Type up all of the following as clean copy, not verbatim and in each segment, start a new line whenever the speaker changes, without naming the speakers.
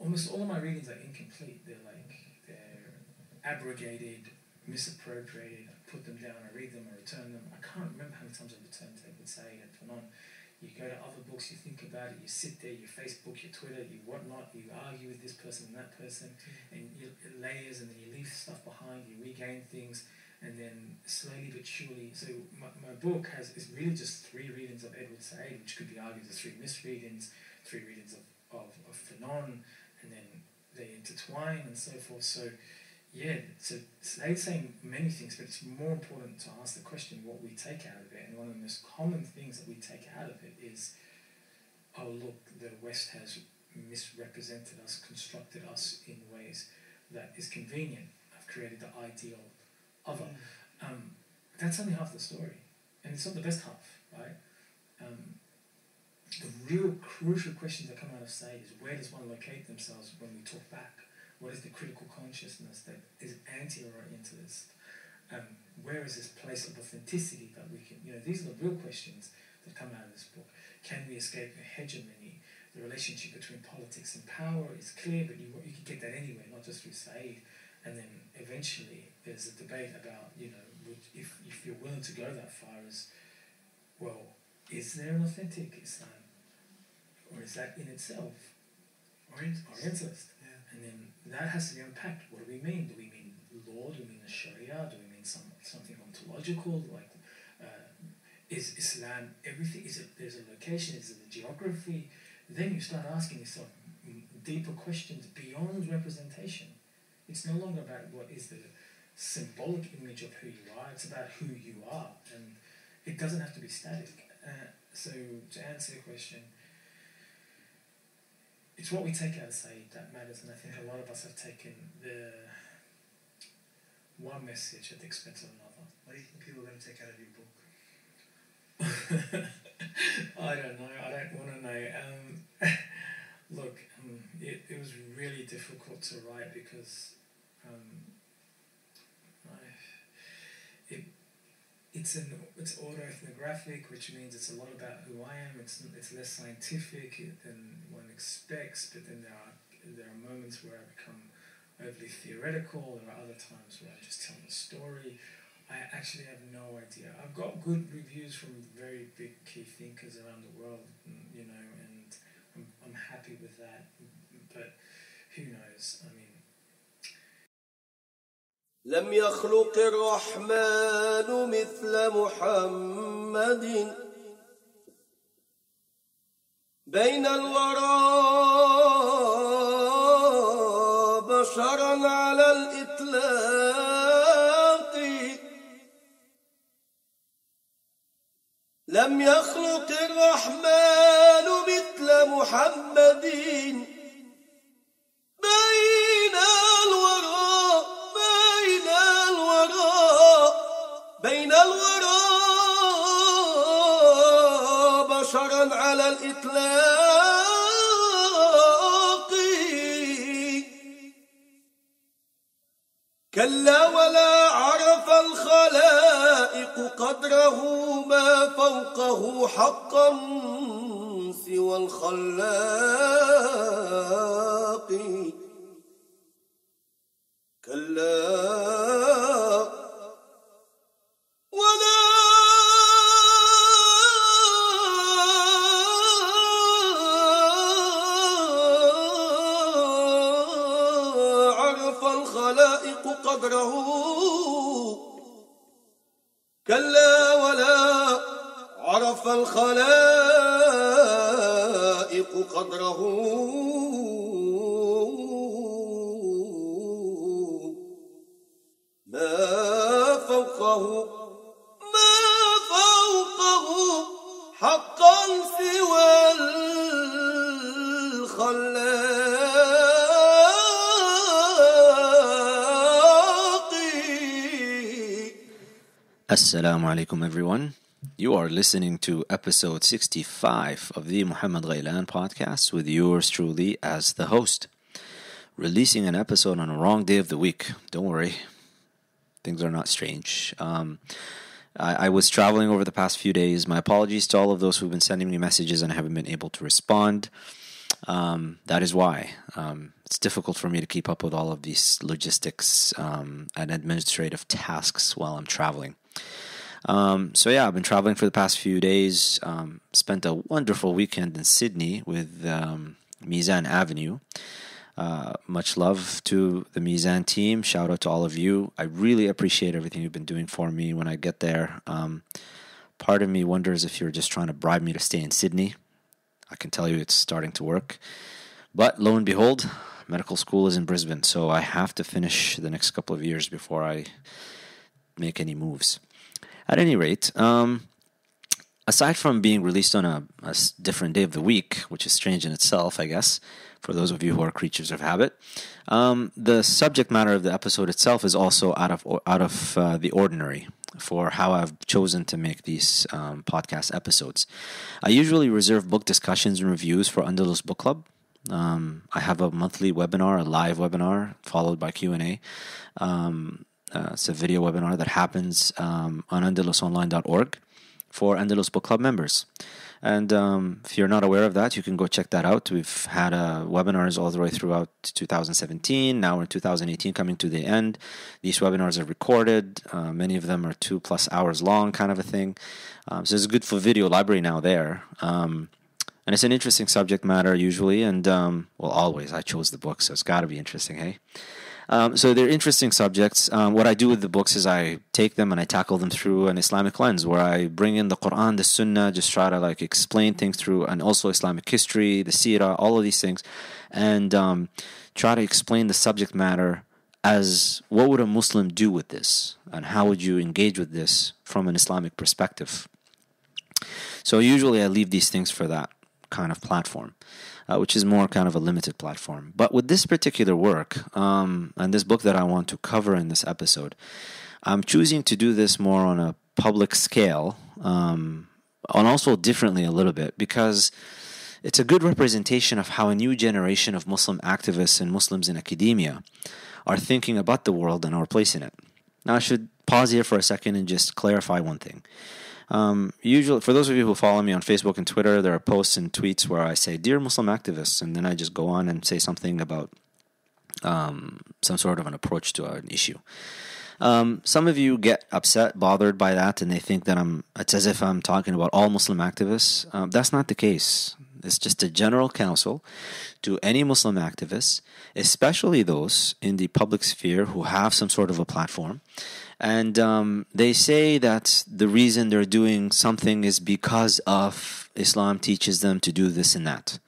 almost all of my readings are incomplete. They're abrogated, misappropriated. I put them down, I read them, I return them. I can't remember how many times I've returned to Edward Said and Fanon. You go to other books, you think about it, you sit there, you Facebook, your Twitter, you whatnot, you argue with this person and that person, and you layers, and then you leave stuff behind, you regain things, and then slowly but surely. So my book is really just 3 readings of Edward Said, which could be argued as 3 misreadings, 3 readings of Fanon, and then they intertwine and so forth. So yeah, so they're saying many things, but it's more important to ask the question what we take out of it. And one of the most common things that we take out of it is, oh look, the West has misrepresented us, constructed us in ways that is convenient. I've created the ideal other. That's only half the story, and it's not the best half, right? The real crucial questions that come out of Said is, where does one locate themselves when we talk back? What is the critical consciousness that is anti-orientalist? Where is this place of authenticity that we can, these are the real questions that come out of this book. Can we escape hegemony? The relationship between politics and power is clear, but you can get that anywhere, not just through Said. And then eventually there's a debate about, if you're willing to go that far as, well, is there an authentic Islam? Or is that in itself Orientalist? And then that has to be unpacked. What do we mean? Do we mean law? Do we mean the Sharia? Do we mean something ontological? Like, is Islam everything? There's a location? Is it a geography? Then you start asking yourself deeper questions beyond representation. It's no longer about what is the symbolic image of who you are. It's about who you are, and it doesn't have to be static. So to answer your question, it's what we take out of Said that matters, and I think a lot of us have taken the one message at the expense of another.
What do you think people are going to take out of your book?
I don't know. I don't want to know. Look, it was really difficult to write because it's autoethnographic, which means it's a lot about who I am. It's less scientific than one expects, but then there are moments where I become overly theoretical. There are other times where I'm just telling a story. I actually have no idea. I've got good reviews from very big key thinkers around the world, and I'm happy with that. But who knows? I mean,
لم يخلق الرحمن مثل محمد بين الورى بشرا على الإطلاق لم يخلق الرحمن مثل محمد بين الورى بشرا على الإطلاق كلا ولا عرف الخلائق قدره ما فوقه حقا سوى الخلاق كلا قدره كلا ولا عرف الخلائق قدره ما فوقه حقا سوى الخلاق.
Assalamu alaikum everyone. You are listening to episode 65 of the Muhammad Ghailan podcast with yours truly as the host. Releasing an episode on a wrong day of the week. Don't worry. Things are not strange. I was traveling over the past few days. My apologies to all of those who've been sending me messages and I haven't been able to respond. That is why it's difficult for me to keep up with all of these logistics and administrative tasks while I'm traveling. So yeah, I've been traveling for the past few days. Spent a wonderful weekend in Sydney with Mizan Avenue. Much love to the Mizan team. Shout out to all of you. I really appreciate everything you've been doing for me when I get there. Part of me wonders if you're just trying to bribe me to stay in Sydney. I can tell you it's starting to work. But lo and behold, medical school is in Brisbane, so I have to finish the next couple of years before I make any moves. At any rate, aside from being released on a different day of the week, which is strange in itself, I guess, for those of you who are creatures of habit, the subject matter of the episode itself is also out of the ordinary for how I've chosen to make these podcast episodes. I usually reserve book discussions and reviews for Andalus Book Club. I have a monthly webinar, a live webinar, followed by Q&A. It's a video webinar that happens on andalusonline.org for Andalus Book Club members. And if you're not aware of that, you can go check that out. We've had webinars all the way throughout 2017. Now we're in 2018 coming to the end. These webinars are recorded. Many of them are 2+ hours long, kind of a thing. So there's a good full video library now there. And it's an interesting subject matter usually. And, well, always. I chose the book, so it's got to be interesting, hey? So they're interesting subjects. What I do with the books is I take them and I tackle them through an Islamic lens, where I bring in the Quran, the Sunnah, just try to like explain things through, and also Islamic history, the Seerah, all of these things, and try to explain the subject matter as what would a Muslim do with this, and how would you engage with this from an Islamic perspective. So usually I leave these things for that kind of platform. Which is more kind of a limited platform. But with this particular work, and this book that I want to cover in this episode, I'm choosing to do this more on a public scale, and also differently a little bit, because it's a good representation of how a new generation of Muslim activists and Muslims in academia are thinking about the world and our place in it. Now, I should pause here for a second and just clarify one thing. Usually, for those of you who follow me on Facebook and Twitter, there are posts and tweets where I say, "Dear Muslim activists," and then I just go on and say something about some sort of an approach to an issue. Some of you get upset, bothered by that, and they think that it's as if I'm talking about all Muslim activists. That's not the case. It's just a general counsel to any Muslim activists, especially those in the public sphere who have some sort of a platform. And they say that the reason they're doing something is because of Islam teaches them to do this and that.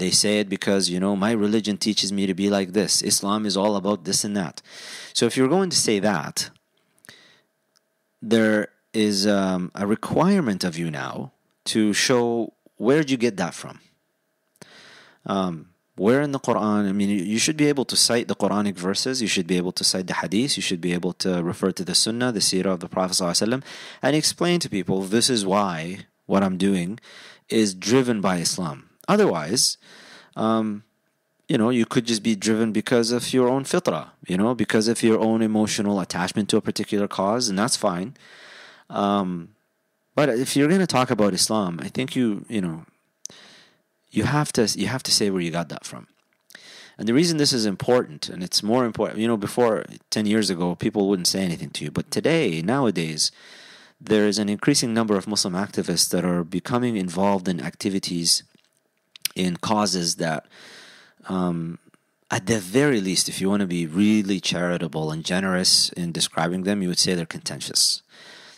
They say it because, my religion teaches me to be like this. Islam is all about this and that. So if you're going to say that, there is a requirement of you now to show where did you get that from. Where in the Quran? I mean, you should be able to cite the Quranic verses. You should be able to cite the hadith. You should be able to refer to the Sunnah, the Seerah of the Prophet ﷺ, and explain to people, this is why what I'm doing is driven by Islam. Otherwise, you could just be driven because of your own fitrah, because of your own emotional attachment to a particular cause, and that's fine. But if you're going to talk about Islam, I think you have to say where you got that from. And the reason this is important, and it's more important, before 10 years ago, people wouldn't say anything to you. But nowadays, there is an increasing number of Muslim activists that are becoming involved in activities, in causes that, at the very least, if you want to be really charitable and generous in describing them, you would say they're contentious.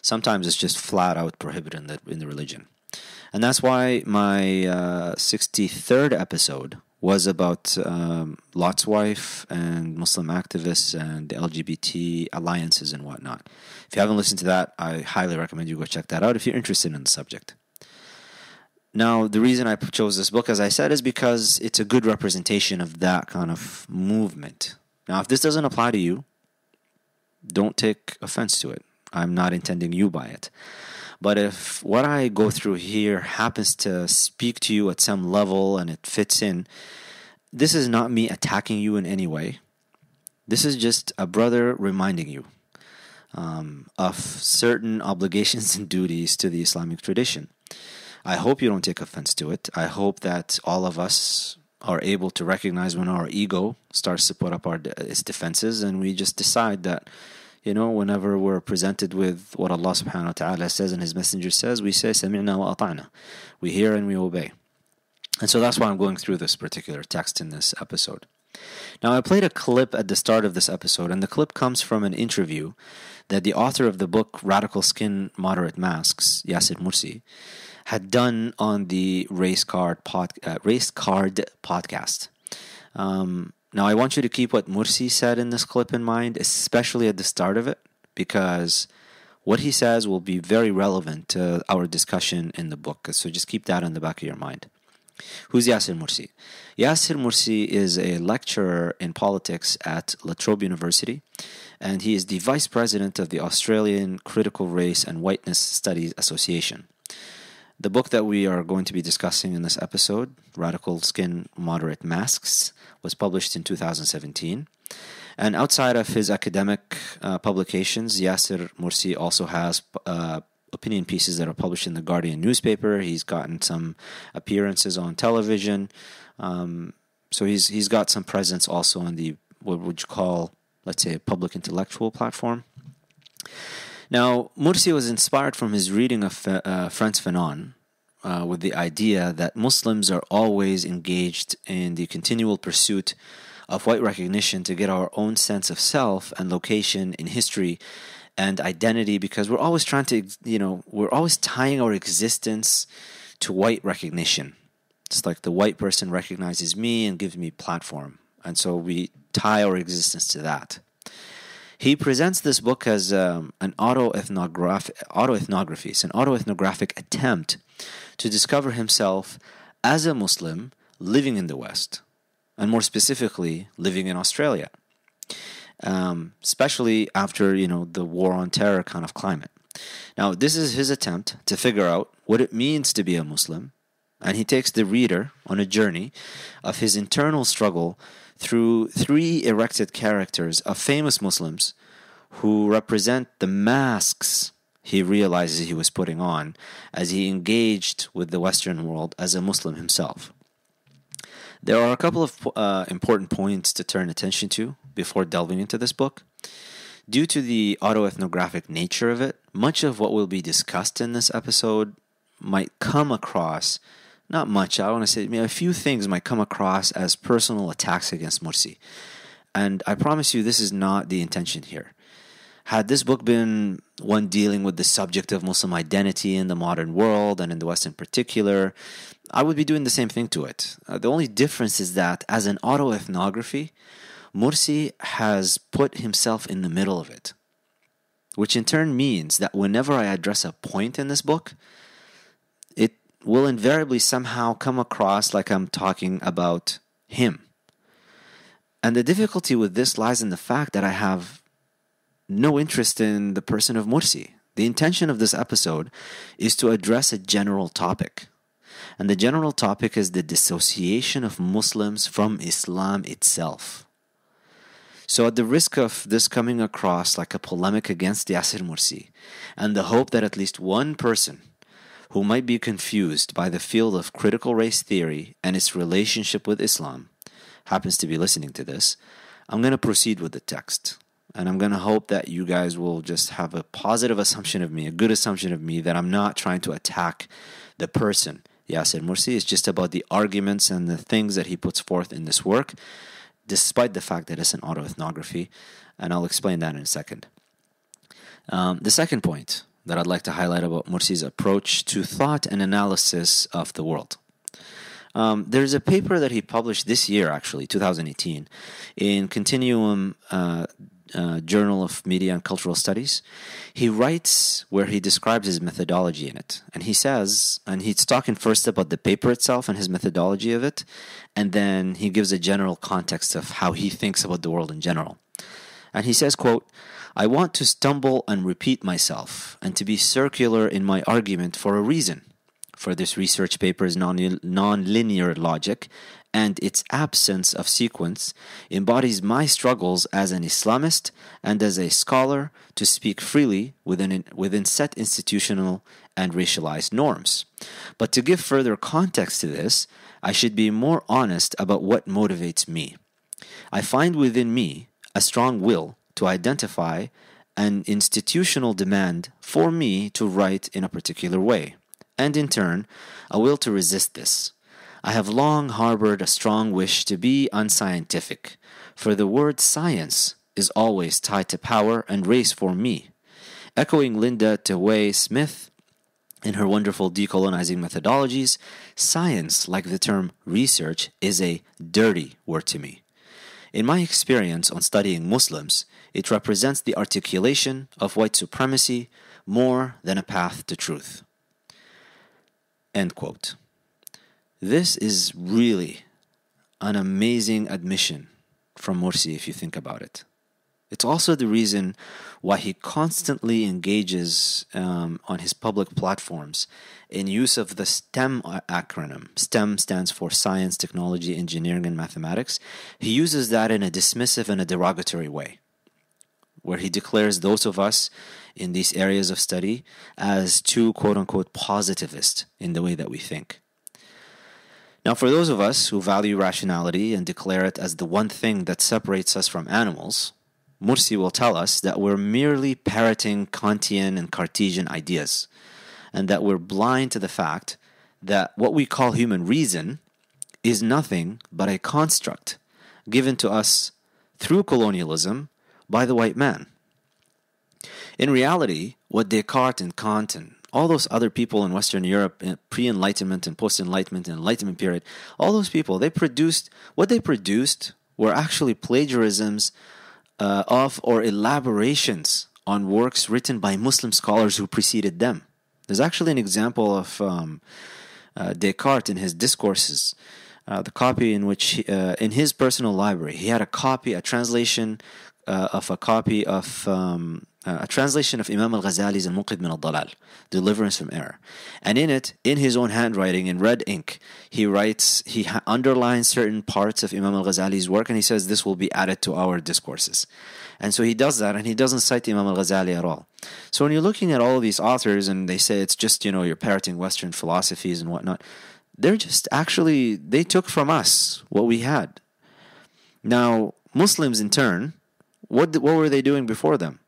Sometimes it's just flat out prohibited in the religion. And that's why my 63rd episode was about Lot's wife and Muslim activists and the LGBT alliances and whatnot. If you haven't listened to that, I highly recommend you go check that out if you're interested in the subject. Now, the reason I chose this book, as I said, is because it's a good representation of that kind of movement. Now, if this doesn't apply to you, don't take offense to it. I'm not intending you by it. But if what I go through here happens to speak to you at some level and it fits in, this is not me attacking you in any way. This is just a brother reminding you of certain obligations and duties to the Islamic tradition. I hope you don't take offense to it. I hope that all of us are able to recognize when our ego starts to put up its defenses, and we just decide that, whenever we're presented with what Allah subhanahu wa ta'ala says and His Messenger says, we say, سَمِعْنَا وَأَطَعْنَا. We hear and we obey. And so that's why I'm going through this particular text in this episode. Now, I played a clip at the start of this episode, and the clip comes from an interview that the author of the book Radical Skin, Moderate Masks, Yassir Morsi, had done on the Race Card podcast. Now, I want you to keep what Morsi said in this clip in mind, especially at the start of it, because what he says will be very relevant to our discussion in the book. So just keep that in the back of your mind. Who's Yassir Morsi? Yassir Morsi is a lecturer in politics at La Trobe University, and he is the vice president of the Australian Critical Race and Whiteness Studies Association. The book that we are going to be discussing in this episode, Radical Skin, Moderate Masks, was published in 2017. And outside of his academic publications, Yassir Morsi also has opinion pieces that are published in the Guardian newspaper. He's gotten some appearances on television. So he's got some presence also on the, what would you call, let's say, a public intellectual platform. Now, Morsi was inspired from his reading of Frantz Fanon with the idea that Muslims are always engaged in the continual pursuit of white recognition to get our own sense of self and location in history and identity, because we're always trying to, we're always tying our existence to white recognition. It's like the white person recognizes me and gives me platform. And so we tie our existence to that. He presents this book as an autoethnography. It's an autoethnographic attempt to discover himself as a Muslim living in the West, and more specifically, living in Australia. Especially after, the war on terror kind of climate. Now, this is his attempt to figure out what it means to be a Muslim, and he takes the reader on a journey of his internal struggle through 3 erected characters of famous Muslims who represent the masks he realizes he was putting on as he engaged with the Western world as a Muslim himself. There are a couple of important points to turn attention to before delving into this book. Due to the autoethnographic nature of it, much of what will be discussed in this episode might come across, not much, I want to say, a few things might come across as personal attacks against Morsi. And I promise you, this is not the intention here. Had this book been one dealing with the subject of Muslim identity in the modern world, and in the West in particular, I would be doing the same thing to it. The only difference is that as an autoethnography, Morsi has put himself in the middle of it, which in turn means that whenever I address a point in this book, it will invariably somehow come across like I'm talking about him. And the difficulty with this lies in the fact that I have no interest in the person of Morsi. The intention of this episode is to address a general topic. And the general topic is the dissociation of Muslims from Islam itself. So at the risk of this coming across like a polemic against Yassir Morsi, and the hope that at least one person who might be confused by the field of critical race theory and its relationship with Islam happens to be listening to this, I'm going to proceed with the text. And I'm going to hope that you guys will just have a positive assumption of me, a good assumption of me, that I'm not trying to attack the person, Yassir Morsi. It's just about the arguments and the things that he puts forth in this work, despite the fact that it's an autoethnography. And I'll explain that in a second. The second point that I'd like to highlight about Morsi's approach to thought and analysis of the world. There's a paper that he published this year, actually, 2018, in Continuum Journal of Media and Cultural Studies. He writes where he describes his methodology in it. And he says, and he's talking first about the paper itself and his methodology of it, and then he gives a general context of how he thinks about the world in general. And he says, quote, "I want to stumble and repeat myself, and to be circular in my argument for a reason. For this research paper is non-linear logic and its absence of sequence embodies my struggles as an Islamist and as a scholar to speak freely within set institutional and racialized norms. But to give further context to this, I should be more honest about what motivates me. I find within me a strong will to identify an institutional demand for me to write in a particular way, and in turn, a will to resist this. I have long harbored a strong wish to be unscientific, for the word science is always tied to power and race for me. Echoing Linda Teway Smith in her wonderful decolonizing methodologies, science, like the term research, is a dirty word to me. In my experience on studying Muslims, it represents the articulation of white supremacy more than a path to truth. End quote. This is really an amazing admission from Morsi if you think about it. It's also the reason why he constantly engages on his public platforms in use of the STEM acronym. STEM stands for Science, Technology, Engineering, and Mathematics. He uses that in a dismissive and a derogatory way, where he declares those of us in these areas of study as too quote-unquote positivist in the way that we think. Now, for those of us who value rationality and declare it as the one thing that separates us from animals, Morsi will tell us that we're merely parroting Kantian and Cartesian ideas, and that we're blind to the fact that what we call human reason is nothing but a construct given to us through colonialism by the white man. In reality, what Descartes and Kant and all those other people in Western Europe, pre-Enlightenment and post-Enlightenment and Enlightenment period, all those people, what they produced were actually plagiarisms of or elaborations on works written by Muslim scholars who preceded them. There's actually an example of Descartes in his discourses, the copy in which, in his personal library, he had a translation of Imam al-Ghazali's Al-Munqidh min al-Dalal, Deliverance from Error. And in it, in his own handwriting, in red ink, he underlines certain parts of Imam al-Ghazali's work, and he says this will be added to our discourses. And so he does that, and he doesn't cite Imam al-Ghazali at all. So when you're looking at all of these authors, and they say it's just, you're parroting Western philosophies and whatnot, they're just actually, they took from us what we had. Now, Muslims in turn, what were they doing before them?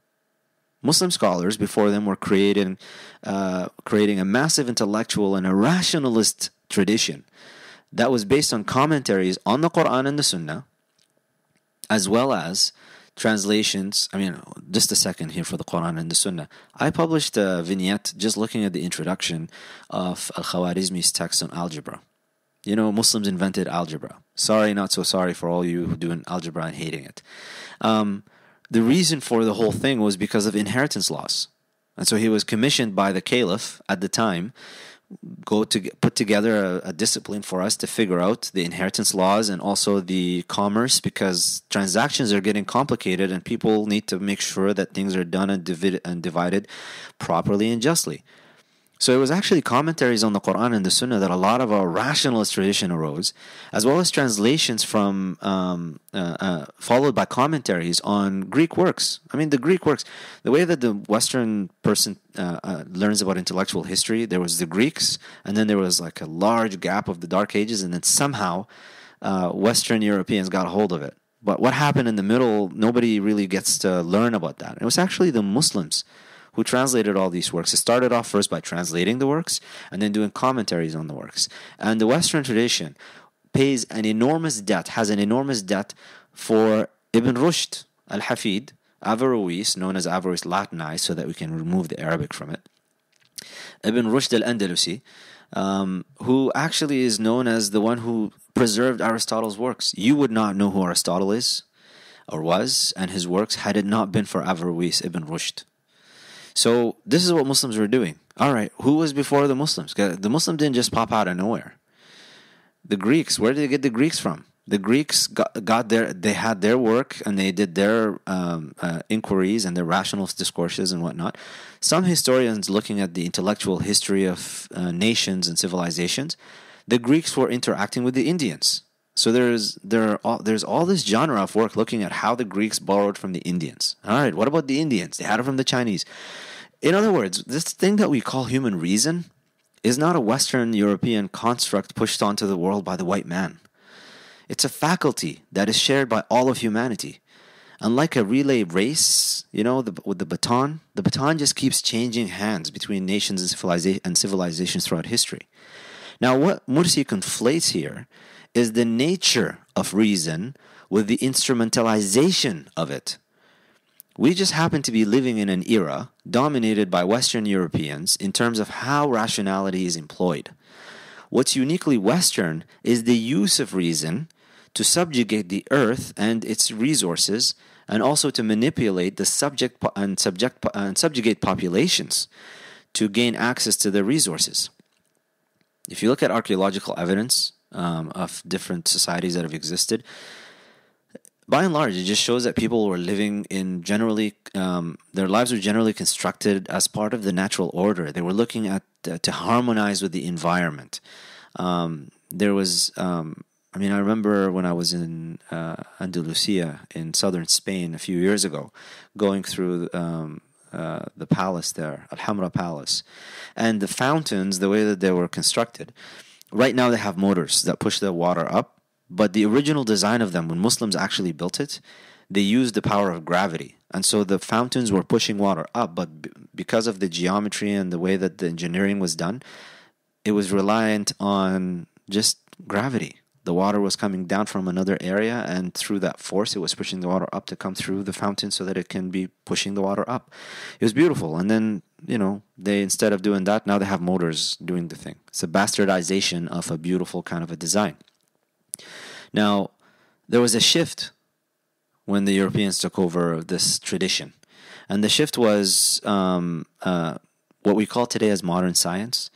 Muslim scholars before them were creating a massive intellectual and a rationalist tradition that was based on commentaries on the Quran and the Sunnah, as well as translations. Just a second here for the Quran and the Sunnah. I published a vignette just looking at the introduction of Al-Khwarizmi's text on algebra. Muslims invented algebra. Sorry, not so sorry for all you who do algebra and hating it. The reason for the whole thing was because of inheritance laws. And so he was commissioned by the caliph at the time to put together a discipline for us to figure out the inheritance laws and also the commerce, because transactions are getting complicated and people need to make sure that things are done and divided properly and justly. So it was actually commentaries on the Quran and the Sunnah that a lot of our rationalist tradition arose, as well as translations from followed by commentaries on Greek works. The Greek works, the way that the Western person learns about intellectual history, there was the Greeks, and then there was like a large gap of the Dark Ages, and then somehow Western Europeans got a hold of it. But what happened in the middle, nobody really gets to learn about that. It was actually the Muslims who translated all these works. It started off first by translating the works and then doing commentaries on the works. And the Western tradition has an enormous debt for Ibn Rushd al-Hafid, Averroes, known as Averroes Latinized so that we can remove the Arabic from it. Ibn Rushd al-Andalusi, who actually is known as the one who preserved Aristotle's works. You would not know who Aristotle is or was and his works had it not been for Averroes Ibn Rushd. So this is what Muslims were doing. All right, who was before the Muslims? The Muslims didn't just pop out of nowhere. The Greeks, where did they get the Greeks from? The Greeks they had their work and they did their inquiries and their rationalist discourses and whatnot. Some historians looking at the intellectual history of nations and civilizations, the Greeks were interacting with the Indians. So there's all this genre of work looking at how the Greeks borrowed from the Indians. All right, what about the Indians? They had it from the Chinese. In other words, this thing that we call human reason is not a Western European construct pushed onto the world by the white man. It's a faculty that is shared by all of humanity. Unlike a relay race, with the baton just keeps changing hands between nations and civilizations throughout history. Now, what Morsi conflates here is the nature of reason with the instrumentalization of it. We just happen to be living in an era dominated by Western Europeans in terms of how rationality is employed. What's uniquely Western is the use of reason to subjugate the earth and its resources, and also to manipulate the subjugate populations to gain access to their resources. If you look at archaeological evidence of different societies that have existed, by and large, it just shows that people were living in their lives were generally constructed as part of the natural order. They were looking at to harmonize with the environment. I remember when I was in Andalusia in southern Spain a few years ago, going through the palace there, Al-Hamra Palace, and the fountains, the way that they were constructed. Right now they have motors that push the water up, but the original design of them, when Muslims actually built it, they used the power of gravity. And so the fountains were pushing water up, but because of the geometry and the way that the engineering was done, it was reliant on just gravity. The water was coming down from another area, and through that force, it was pushing the water up to come through the fountain so that it can be pushing the water up. It was beautiful. And then, they, instead of doing that, now they have motors doing the thing. It's a bastardization of a beautiful kind of a design. Now, there was a shift when the Europeans took over this tradition. And the shift was what we call today as modern science.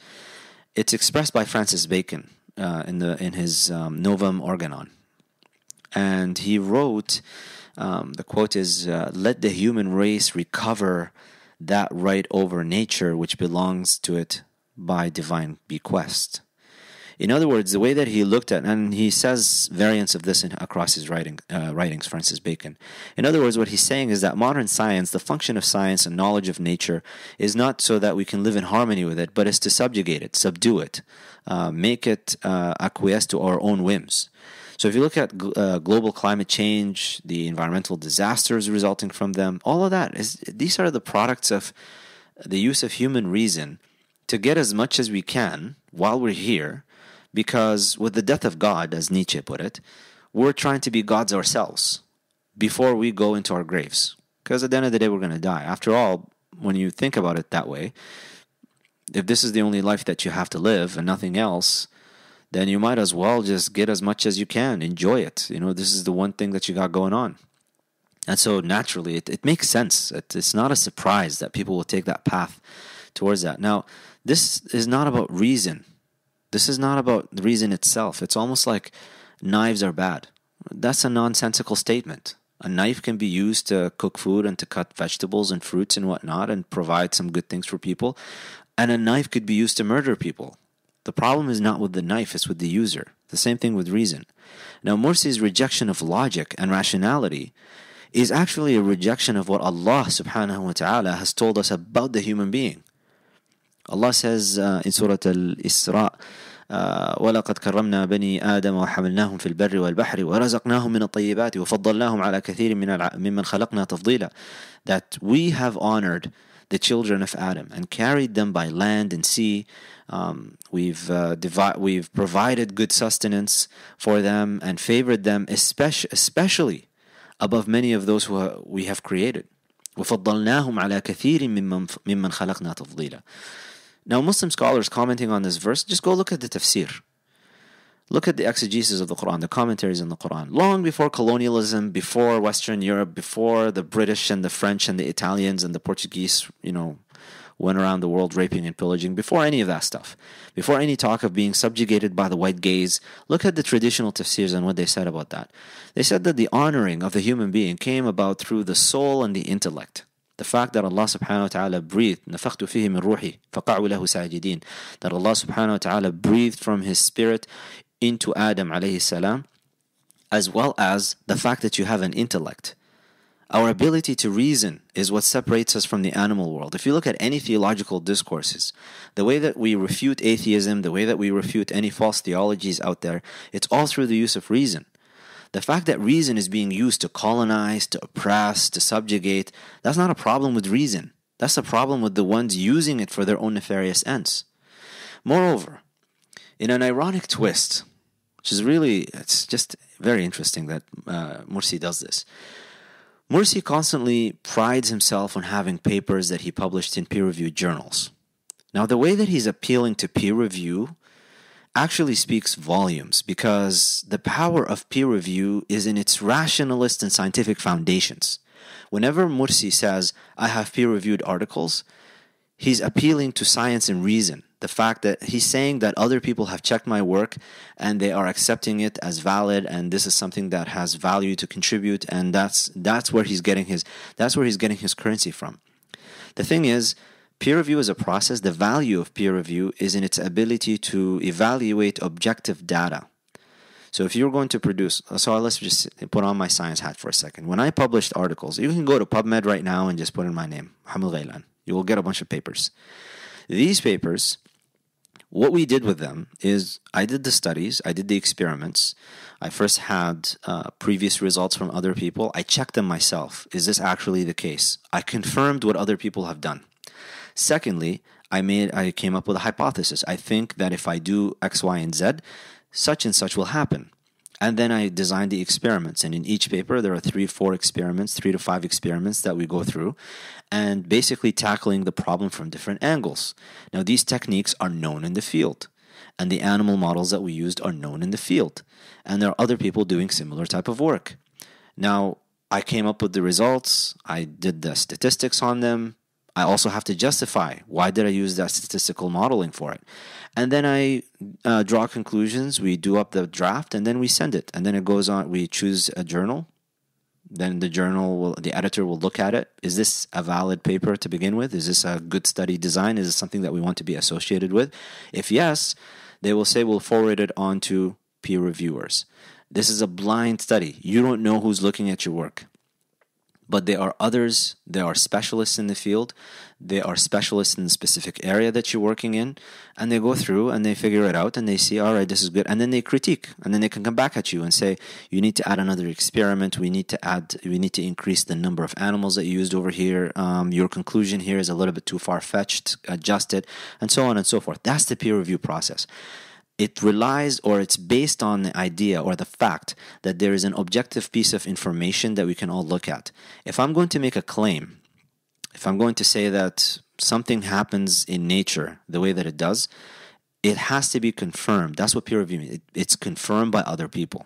It's expressed by Francis Bacon in his Novum Organon. And he wrote, the quote is, "Let the human race recover that right over nature which belongs to it by divine bequest." In other words, the way that he looked at, and he says variants of this across his writings, Francis Bacon. In other words, what he's saying is that modern science, the function of science and knowledge of nature, is not so that we can live in harmony with it, but is to subjugate it, subdue it, make it acquiesce to our own whims. So if you look at global climate change, the environmental disasters resulting from them, all of that, these are the products of the use of human reason to get as much as we can while we're here. Because with the death of God, as Nietzsche put it, we're trying to be gods ourselves before we go into our graves. Because at the end of the day, we're going to die. After all, when you think about it that way, if this is the only life that you have to live and nothing else, then you might as well just get as much as you can. Enjoy it. This is the one thing that you got going on. And so naturally, it makes sense. It's not a surprise that people will take that path towards that. Now, this is not about reason. This is not about the reason itself. It's almost like knives are bad. That's a nonsensical statement. A knife can be used to cook food and to cut vegetables and fruits and whatnot and provide some good things for people. And a knife could be used to murder people. The problem is not with the knife, it's with the user. The same thing with reason. Now, Morsi's rejection of logic and rationality is actually a rejection of what Allah subhanahu wa ta'ala has told us about the human being. Allah says in Surah Al-Isra, وَلَقَدْ كَرَّمْنَا بَنِي آدَمَ وَحَمَلْنَاهُمْ فِي الْبَرِّ وَالْبَحْرِ وَرَزَقْنَاهُمْ مِنَ الطَّيِّبَاتِ وَفَضَّلْنَاهُمْ عَلَى كَثِيرٍ مِّمَّنْ خَلَقْنَا تَفْضِيلًا. That we have honored the children of Adam and carried them by land and sea. We've provided good sustenance for them and favored them, especially above many of those who we have created. وَفَضَّلْنَاهُمْ عَلَى كَثِيرٍ مِّمَّنْ خَلَقْنَا تَفْضِيلًا. Now, Muslim scholars commenting on this verse, just go look at the tafsir. Look at the exegesis of the Quran, the commentaries on the Quran. Long before colonialism, before Western Europe, before the British and the French and the Italians and the Portuguese, went around the world raping and pillaging, before any of that stuff, before any talk of being subjugated by the white gaze, look at the traditional tafsirs and what they said about that. They said that the honoring of the human being came about through the soul and the intellect. The fact that Allah subhanahu wa ta'ala breathed, نَفَخْتُ فِيهِ مِنْ رُوحِي فَقَعُوا لَهُ سَاجِدِينَ, that Allah subhanahu wa ta'ala breathed from His spirit into Adam alayhi salam, as well as the fact that you have an intellect. Our ability to reason is what separates us from the animal world. If you look at any theological discourses, the way that we refute atheism, the way that we refute any false theologies out there, it's all through the use of reason. The fact that reason is being used to colonize, to oppress, to subjugate, that's not a problem with reason. That's a problem with the ones using it for their own nefarious ends. Moreover, in an ironic twist, which is really, it's just very interesting that Morsi does this. Morsi constantly prides himself on having papers that he published in peer-reviewed journals. Now, the way that he's appealing to peer review actually speaks volumes, because the power of peer review is in its rationalist and scientific foundations. Whenever Morsi says, I have peer-reviewed articles, he's appealing to science and reason. The fact that he's saying that other people have checked my work and they are accepting it as valid, and this is something that has value to contribute, and that's where he's getting his currency from. The thing is, peer review is a process. The value of peer review is in its ability to evaluate objective data. So if you're going to produce, so let's just put on my science hat for a second. When I published articles, you can go to PubMed right now and just put in my name, Muhammad Ghailan. You will get a bunch of papers. These papers, what we did with them is I did the studies, I did the experiments. I first had previous results from other people. I checked them myself. Is this actually the case? I confirmed what other people have done. Secondly, I came up with a hypothesis. I think that if I do X, Y, and Z, such and such will happen. And then I designed the experiments. And in each paper, there are 3 to 5 experiments that we go through, and basically tackling the problem from different angles. Now, these techniques are known in the field, and the animal models that we used are known in the field. And there are other people doing similar type of work. Now, I came up with the results. I did the statistics on them. I also have to justify why did I use that statistical modeling for it. And then I draw conclusions. We do up the draft, and then we send it. And then it goes on. We choose a journal. Then the editor will look at it. Is this a valid paper to begin with? Is this a good study design? Is this something that we want to be associated with? If yes, they will say we'll forward it on to peer reviewers. This is a blind study. You don't know who's looking at your work. But there are others, there are specialists in the field, they are specialists in the specific area that you're working in, and they go through and they figure it out and they see, all right, this is good, and then they critique, and then they can come back at you and say, you need to add another experiment, we need to increase the number of animals that you used over here, your conclusion here is a little bit too far-fetched, adjust it, and so on and so forth. That's the peer review process. It relies, or it's based on the idea or the fact that there is an objective piece of information that we can all look at. If I'm going to make a claim, if I'm going to say that something happens in nature the way that it does, it has to be confirmed. That's what peer review means. It's confirmed by other people.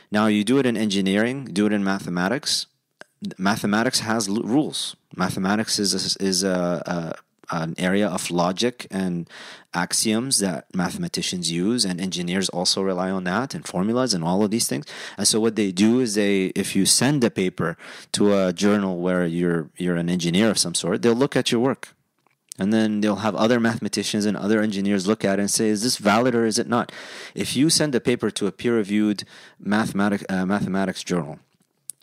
Now, you do it in engineering, do it in mathematics. Mathematics has rules. Mathematics is an area of logic and axioms that mathematicians use, and engineers also rely on that, and formulas and all of these things. And so what they do is if you send a paper to a journal where you're an engineer of some sort, they'll look at your work. And then they'll have other mathematicians and other engineers look at it and say, is this valid or is it not? If you send a paper to a peer-reviewed mathematics journal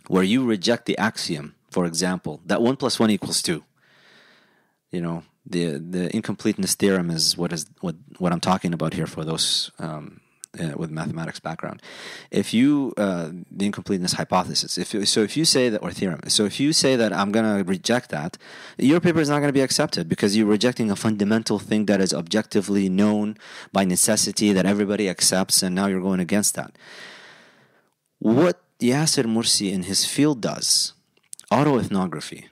where you reject the axiom, for example, that 1 + 1 = 2, you know, the incompleteness theorem is what I'm talking about here for those with mathematics background. If you the incompleteness hypothesis, if you say that, or theorem, so if you say that I'm going to reject that, your paper is not going to be accepted because you're rejecting a fundamental thing that is objectively known by necessity that everybody accepts, and now you're going against that. What Yassir Morsi in his field does, autoethnography,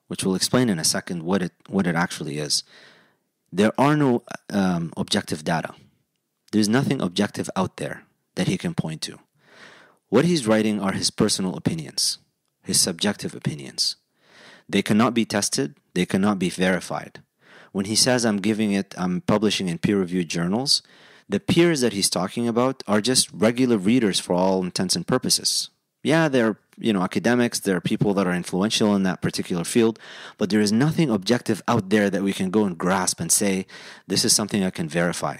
which we'll explain in a second what it actually is. There are no objective data. There's nothing objective out there that he can point to. What he's writing are his personal opinions, his subjective opinions. They cannot be tested. They cannot be verified. When he says I'm publishing in peer-reviewed journals, the peers that he's talking about are just regular readers for all intents and purposes. Yeah, they're academics, there are people that are influential in that particular field, but there is nothing objective out there that we can go and grasp and say, this is something I can verify.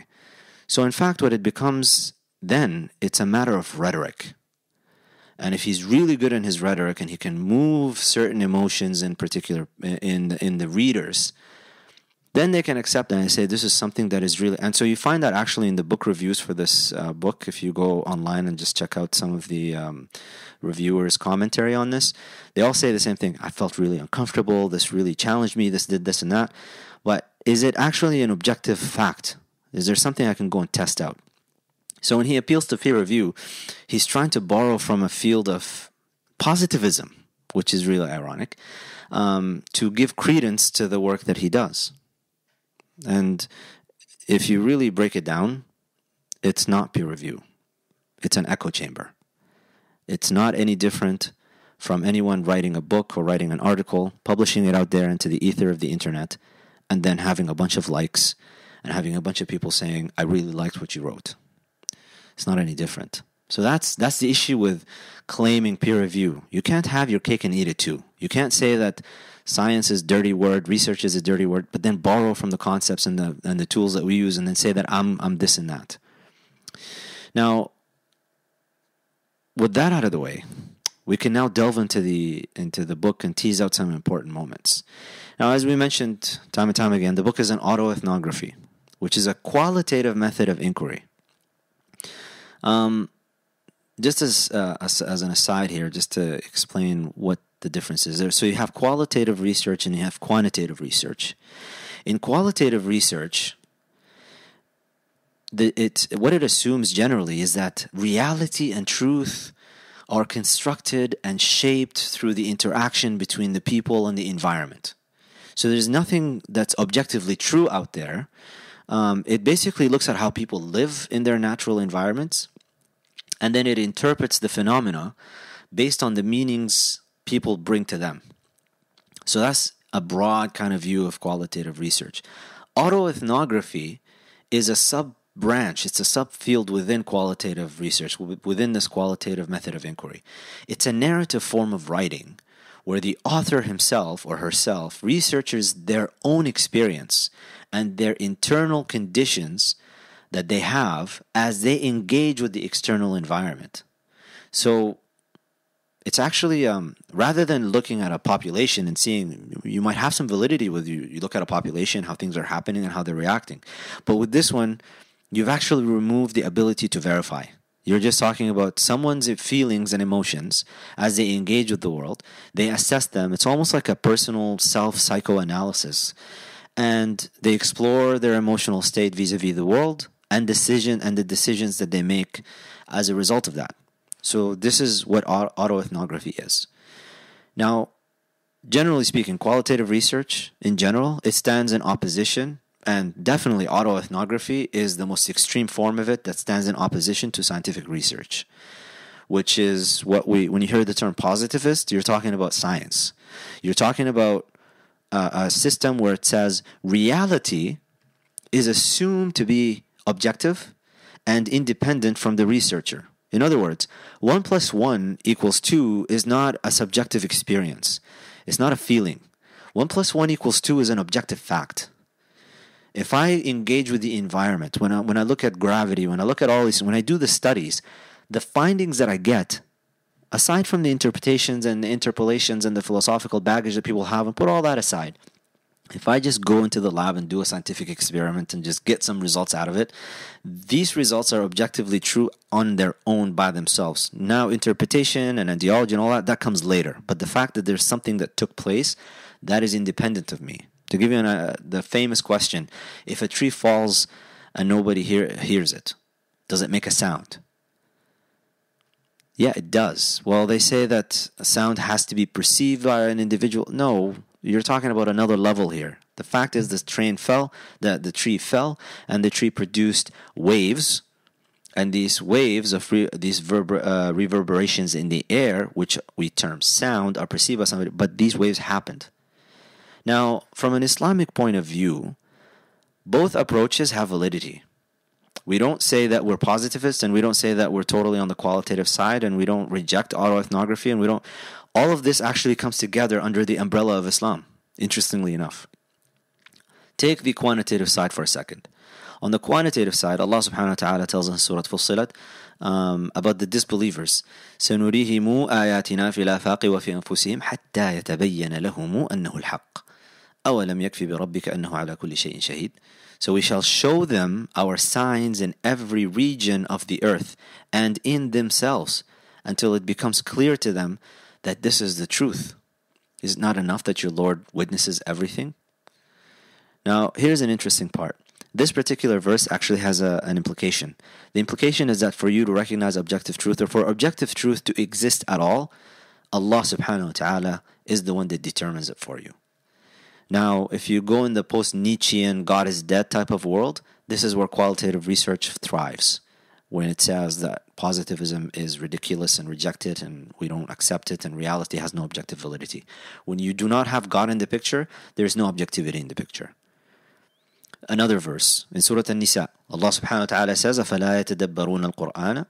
So in fact, what it becomes then, it's a matter of rhetoric. and if he's really good in his rhetoric and he can move certain emotions in particular in the readers, then they can accept it and say this is something that is really. And so you find that actually in the book reviews for this book, if you go online and just check out some of the reviewers' commentary on this, they all say the same thing. I felt really uncomfortable. This really challenged me. This did this and that. But is it actually an objective fact? Is there something I can go and test out? So when he appeals to peer review, he's trying to borrow from a field of positivism, which is really ironic, to give credence to the work that he does. And if you really break it down, it's not peer review. It's an echo chamber. It's not any different from anyone writing a book or writing an article, publishing it out there into the ether of the internet, and then having a bunch of likes and having a bunch of people saying, I really liked what you wrote. It's not any different. So that's the issue with claiming peer review. You can't have your cake and eat it too. You can't say that science is a dirty word, research is a dirty word, but then borrow from the concepts and the tools that we use and then say that I'm this and that. Now, with that out of the way, we can now delve into the book and tease out some important moments. Now, as we mentioned time and time again, the book is an autoethnography, which is a qualitative method of inquiry. Just as an aside here, just to explain what the difference is there. So you have qualitative research and you have quantitative research. In qualitative research, what it assumes generally is that reality and truth are constructed and shaped through the interaction between the people and the environment. So there's nothing that's objectively true out there. It basically looks at how people live in their natural environments, and then it interprets the phenomena based on the meanings people bring to them. So that's a broad kind of view of qualitative research. Autoethnography is a sub-branch, it's a subfield within qualitative research, within this qualitative method of inquiry. It's a narrative form of writing where the author himself or herself researches their own experience and their internal conditions that they have as they engage with the external environment. So it's actually, rather than looking at a population and seeing, you might have some validity with you look at a population, how things are happening and how they're reacting. But with this one, you've actually removed the ability to verify. You're just talking about someone's feelings and emotions as they engage with the world. They assess them. It's almost like a personal self-psychoanalysis. And they explore their emotional state vis-a-vis the world and the decisions that they make as a result of that. So this is what autoethnography is. Now, generally speaking, qualitative research in general, it stands in opposition, and definitely autoethnography is the most extreme form of it that stands in opposition to scientific research, which is when you hear the term positivist, you're talking about science. You're talking about a system where it says reality is assumed to be objective and independent from the researcher. In other words, 1 + 1 = 2 is not a subjective experience. It's not a feeling. 1 + 1 = 2 is an objective fact. If I engage with the environment, when I look at gravity, when I look at all these, when I do the studies, the findings that I get, aside from the interpretations and the interpolations and the philosophical baggage that people have, and put all that aside, if I just go into the lab and do a scientific experiment and just get some results out of it, these results are objectively true on their own by themselves. Now, interpretation and ideology and all that comes later. But the fact that there's something that took place, that is independent of me. To give you the famous question, if a tree falls and nobody hears it, does it make a sound? Yeah, it does. Well, they say that a sound has to be perceived by an individual. No, you're talking about another level here. The fact is the tree fell, and the tree produced waves, and these waves of reverberations in the air, which we term sound, are perceived by somebody, but these waves happened. Now, from an Islamic point of view, both approaches have validity. We don't say that we're positivists, and we don't say that we're totally on the qualitative side, and we don't reject autoethnography, and we don't. All of this actually comes together under the umbrella of Islam, interestingly enough. Take the quantitative side for a second. On the quantitative side, Allah subhanahu wa ta'ala tells us in Surah Fussilat about the disbelievers. سَنُرِيهِمُ آيَاتِنَا فِي الْآفَاقِ وَفِي أَنفُسِهِمْ حَتَّى يَتَبَيَّنَ لَهُمُ أَنَّهُ الْحَقُّ أَوَلَمْ يَكْفِ بِرَبِّكَ أَنَّهُ عَلَى كُلِّ شَيْءٍ شَهِيدٌ. So we shall show them our signs in every region of the earth and in themselves until it becomes clear to them that this is the truth. Is it not enough that your Lord witnesses everything? Now, here's an interesting part. This particular verse actually has an implication. The implication is that for you to recognize objective truth, or for objective truth to exist at all, Allah subhanahu wa ta'ala is the one that determines it for you. Now, if you go in the post-Nietzschean God is dead type of world, this is where qualitative research thrives. When it says that positivism is ridiculous and rejected and we don't accept it and reality has no objective validity. When you do not have God in the picture, there is no objectivity in the picture. Another verse in Surah An-Nisa, Allah subhanahu wa ta'ala says, أَفَلَا يَتَدَبَّرُونَ الْقُرْآنَ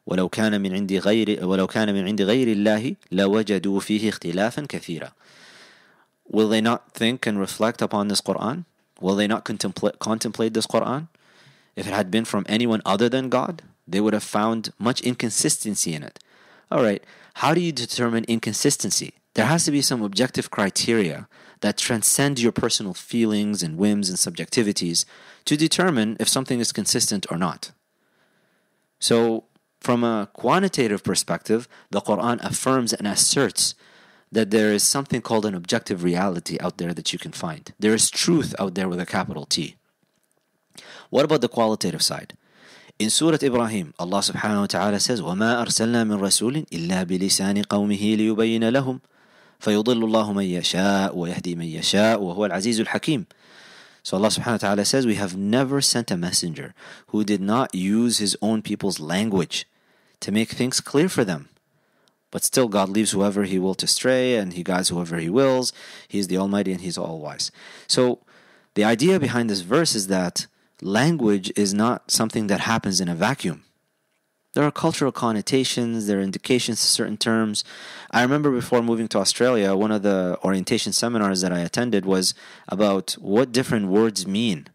وَلَوْ كَانَ مِنْ عِنْدِ غَيْرِ اللَّهِ لَوَجَدُوا فِيهِ اخْتِلَافًا كَثِيرًا. Will they not think and reflect upon this Qur'an? Will they not contemplate this Qur'an? If it had been from anyone other than God, they would have found much inconsistency in it. Alright, how do you determine inconsistency? There has to be some objective criteria that transcend your personal feelings and whims and subjectivities to determine if something is consistent or not. So, from a quantitative perspective, the Qur'an affirms and asserts that there is something called an objective reality out there that you can find. There is truth out there with a capital T. What about the qualitative side? In Surah Ibrahim, Allah subhanahu wa ta'ala says, وَمَا أَرْسَلْنَا مِن رَسُولٍ إِلَّا بِلِسَانِ قَوْمِهِ لِيُبَيِّنَ لَهُمْ فَيُضِلُّ اللَّهُ مَن يَشَاءُ وَيَهْدِي مَن يَشَاءُ وَهُوَ الْعَزِيزُ الْحَكِيمُ. So Allah subhanahu wa ta'ala says, we have never sent a messenger who did not use his own people's language to make things clear for them. But still God leaves whoever he will to stray and he guides whoever he wills. He is the Almighty and he's all-wise. So the idea behind this verse is that language is not something that happens in a vacuum. There are cultural connotations, there are indications to certain terms. I remember before moving to Australia, one of the orientation seminars that I attended was about what different words mean.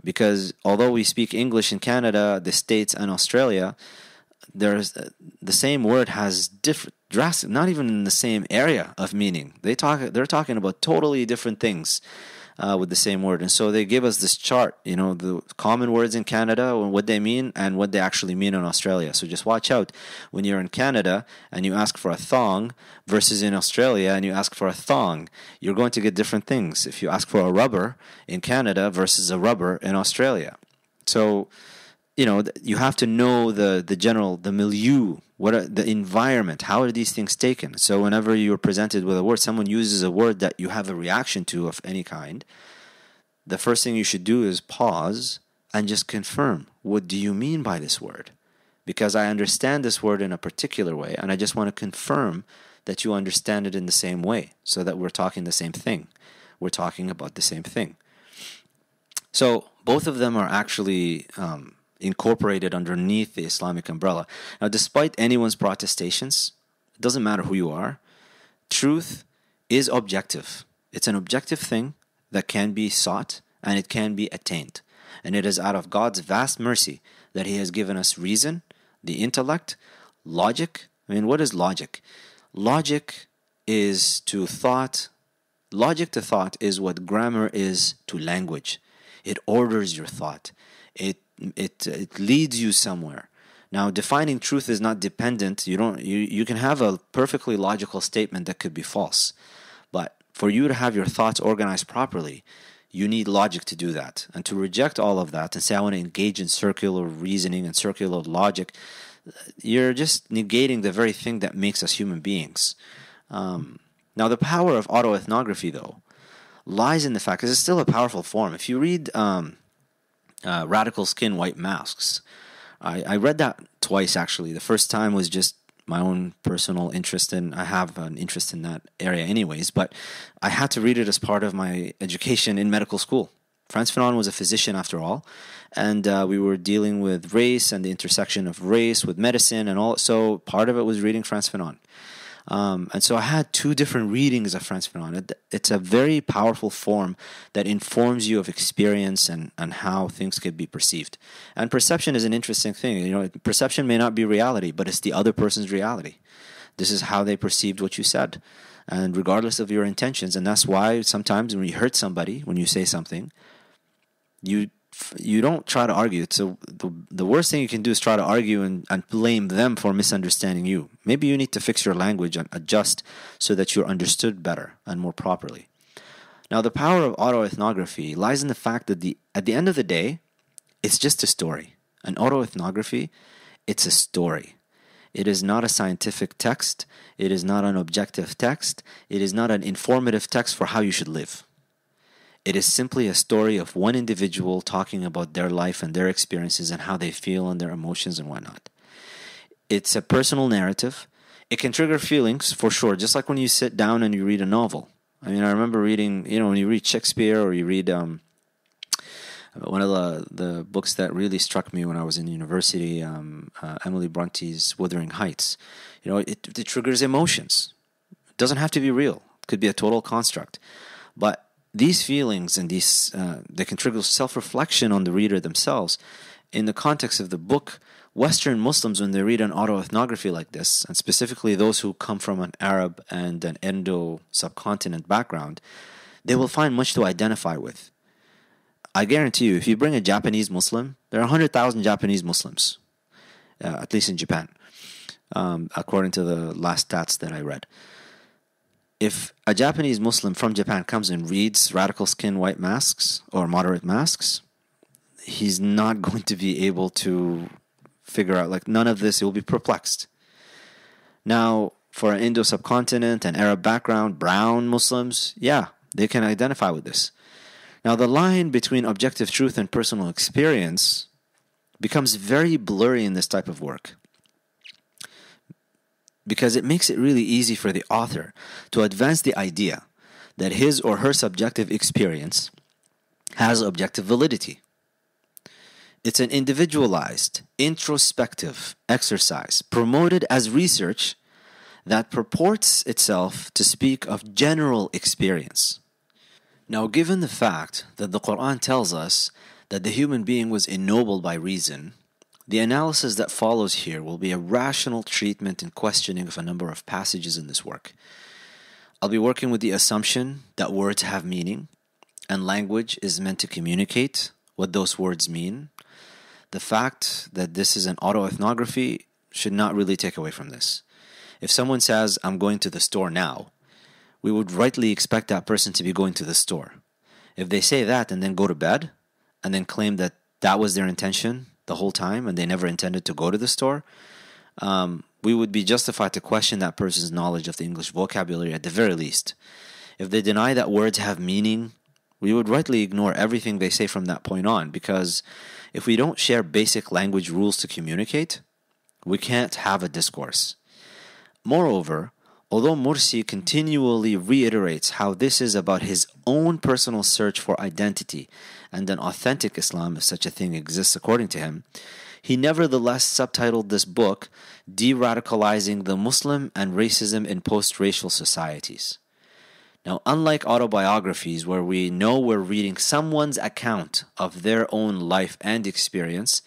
Because although we speak English in Canada, the States, and Australia, there's the same word has different, drastic, not even in the same area of meaning. They're talking about totally different things with the same word. And so they give us this chart, the common words in Canada, what they mean and what they actually mean in Australia. So just watch out when you're in Canada and you ask for a thong versus in Australia and you ask for a thong. You're going to get different things if you ask for a rubber in Canada versus a rubber in Australia. So you have to know the milieu, the environment, how are these things taken. So whenever you're presented with a word, someone uses a word that you have a reaction to of any kind, the first thing you should do is pause and just confirm, what do you mean by this word? Because I understand this word in a particular way, and I just want to confirm that you understand it in the same way, so that we're talking the same thing. We're talking about the same thing. So both of them are actually incorporated underneath the Islamic umbrella. Now, despite anyone's protestations, it doesn't matter who you are, truth is objective. It's an objective thing that can be sought and it can be attained. And it is out of God's vast mercy that He has given us reason, the intellect, logic. What is logic? Logic to thought is what grammar is to language. It orders your thought. It leads you somewhere. Now, defining truth is not dependent. You can have a perfectly logical statement that could be false, but for you to have your thoughts organized properly, you need logic to do that. And to reject all of that and say, I want to engage in circular reasoning and circular logic, you're just negating the very thing that makes us human beings. Now, the power of autoethnography, though, lies in the fact, because it's still a powerful form. If you read Radical Skin, White Masks, I read that twice, actually. The first time was just my own personal interest in, I have an interest in that area anyways, but I had to read it as part of my education in medical school. Frantz Fanon was a physician after all, and we were dealing with race and the intersection of race with medicine and all, so part of it was reading Frantz Fanon. And so I had two different readings of Frantz Fanon. It's a very powerful form that informs you of experience and how things could be perceived. And perception is an interesting thing. You know, perception may not be reality, but it's the other person's reality. This is how they perceived what you said, and regardless of your intentions. And that's why sometimes when you hurt somebody, when you say something, you don't try to argue. So the worst thing you can do is try to argue and blame them for misunderstanding you. Maybe you need to fix your language and adjust so that you're understood better and more properly. Now, the power of autoethnography lies in the fact that at the end of the day, it's just a story. An autoethnography, it's a story. It is not a scientific text. It is not an objective text. It is not an informative text for how you should live. It is simply a story of one individual talking about their life and their experiences and how they feel and their emotions and whatnot. It's a personal narrative. It can trigger feelings, for sure, just like when you sit down and you read a novel. I mean, I remember reading, when you read Shakespeare or you read one of the books that really struck me when I was in university, Emily Bronte's Wuthering Heights. It triggers emotions. It doesn't have to be real. It could be a total construct. But these feelings and they can trigger self-reflection on the reader themselves. In the context of the book, Western Muslims, when they read an autoethnography like this, and specifically those who come from an Arab and an Indo-subcontinent background, they will find much to identify with. I guarantee you, if you bring a Japanese Muslim, there are 100,000 Japanese Muslims, at least in Japan, according to the last stats that I read. If a Japanese Muslim from Japan comes and reads Radical Skin White Masks or Moderate Masks, he's not going to be able to figure out, none of this. He will be perplexed. Now, for an Indo-subcontinent and Arab background, brown Muslims, yeah, they can identify with this. Now, the line between objective truth and personal experience becomes very blurry in this type of work, because it makes it really easy for the author to advance the idea that his or her subjective experience has objective validity. It's an individualized, introspective exercise promoted as research that purports itself to speak of general experience. Now, given the fact that the Quran tells us that the human being was ennobled by reason, the analysis that follows here will be a rational treatment and questioning of a number of passages in this work. I'll be working with the assumption that words have meaning, and language is meant to communicate what those words mean. The fact that this is an autoethnography should not really take away from this. If someone says, "I'm going to the store now," we would rightly expect that person to be going to the store. If they say that and then go to bed, and then claim that that was their intention the whole time and they never intended to go to the store, we would be justified to question that person's knowledge of the English vocabulary at the very least. If they deny that words have meaning, we would rightly ignore everything they say from that point on, because if we don't share basic language rules to communicate, we can't have a discourse. Moreover, although Morsi continually reiterates how this is about his own personal search for identity and an authentic Islam, if such a thing exists according to him, he nevertheless subtitled this book, "De-Radicalizing the Muslim and Racism in Post-Racial Societies." Now, unlike autobiographies where we know we're reading someone's account of their own life and experience,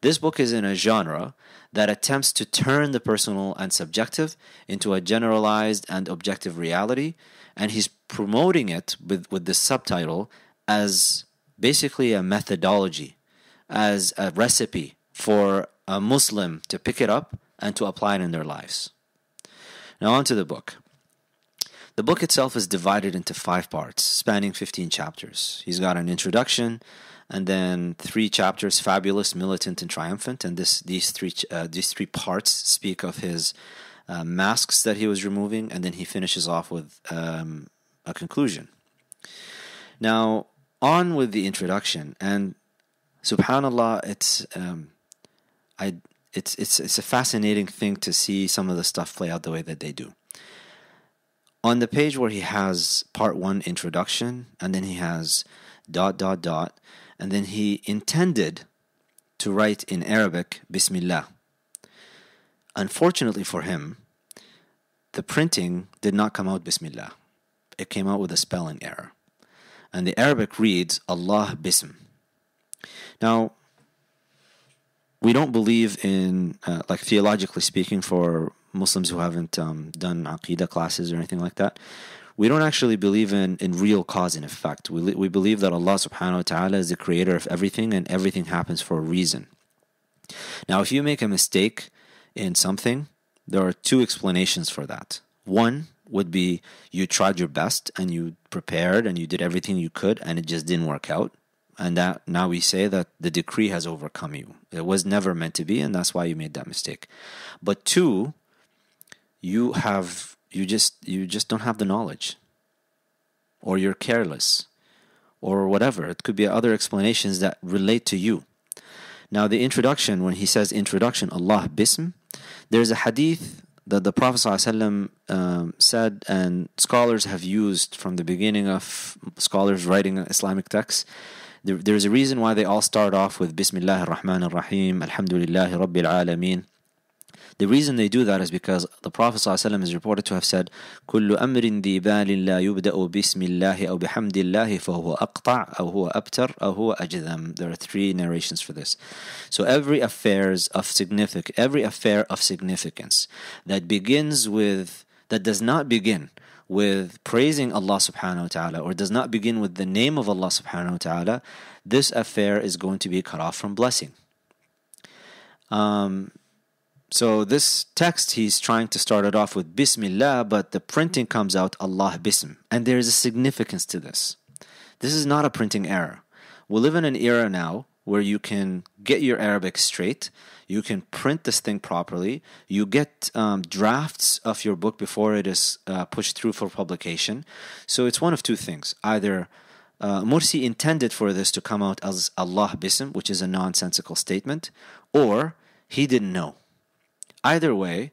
this book is in a genre that attempts to turn the personal and subjective into a generalized and objective reality, and he's promoting it with this subtitle as basically a methodology, as a recipe for a Muslim to pick it up and to apply it in their lives. Now on to the book. The book itself is divided into 5 parts, spanning 15 chapters. He's got an introduction, and then 3 chapters, fabulous, militant, and triumphant. And these three parts speak of his masks that he was removing, and then he finishes off with a conclusion. Now, on with the introduction, and subhanallah, it's a fascinating thing to see some of the stuff play out the way that they do. On the page where he has part 1 introduction, and then he has ... and then he intended to write in Arabic, Bismillah. Unfortunately for him, the printing did not come out Bismillah. It came out with a spelling error. And the Arabic reads Allah Bism. Now, we don't believe in, like theologically speaking, for Muslims who haven't done Aqidah classes or anything like that, we don't actually believe in real cause and effect. We believe that Allah subhanahu wa ta'ala is the creator of everything and everything happens for a reason. Now, if you make a mistake in something, there are two explanations for that. One would be you tried your best and you prepared and you did everything you could and it just didn't work out. And that now we say that the decree has overcome you. It was never meant to be, and that's why you made that mistake. But two, you just don't have the knowledge, or you're careless, or whatever. It could be other explanations that relate to you. Now the introduction, when he says introduction, Allah Bism, there's a hadith that the Prophet ﷺ said, and scholars have used from the beginning of scholars writing Islamic texts. There's a reason why they all start off with Bismillah ar-Rahman ar-Rahim, Alhamdulillahi Rabbil Alameen. The reason they do that is because the Prophet ﷺ is reported to have said, كل أمر ذي بال لا يبدأ بسم الله أو بحمد الله فهو أقطع أو هو أبتر أو هو أجذم. There are three narrations for this. So every affair of significance that does not begin with praising Allah subhanahu wa ta'ala, or does not begin with the name of Allah subhanahu wa ta'ala, this affair is going to be cut off from blessing. So this text, he's trying to start it off with Bismillah, but the printing comes out Allah Bism. And there is a significance to this. This is not a printing error. We live in an era now where you can get your Arabic straight, you can print this thing properly, you get drafts of your book before it is pushed through for publication. So it's one of two things. Either Morsi intended for this to come out as Allah Bism, which is a nonsensical statement, or he didn't know. Either way,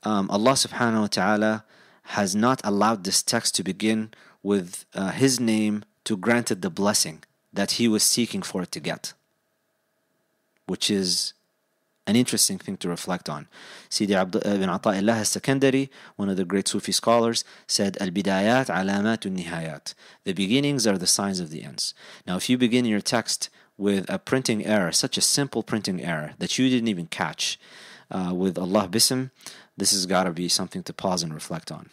Allah subhanahu wa ta'ala has not allowed this text to begin with His name to grant it the blessing that He was seeking for it to get, which is an interesting thing to reflect on. Sidi ibn Ata'illah al-Sakandari, one of the great Sufi scholars, said, Al-bidayat alamatun nihayat. The beginnings are the signs of the ends. Now, if you begin your text with a printing error, such a simple printing error that you didn't even catch, with Allah Bism, this has got to be something to pause and reflect on.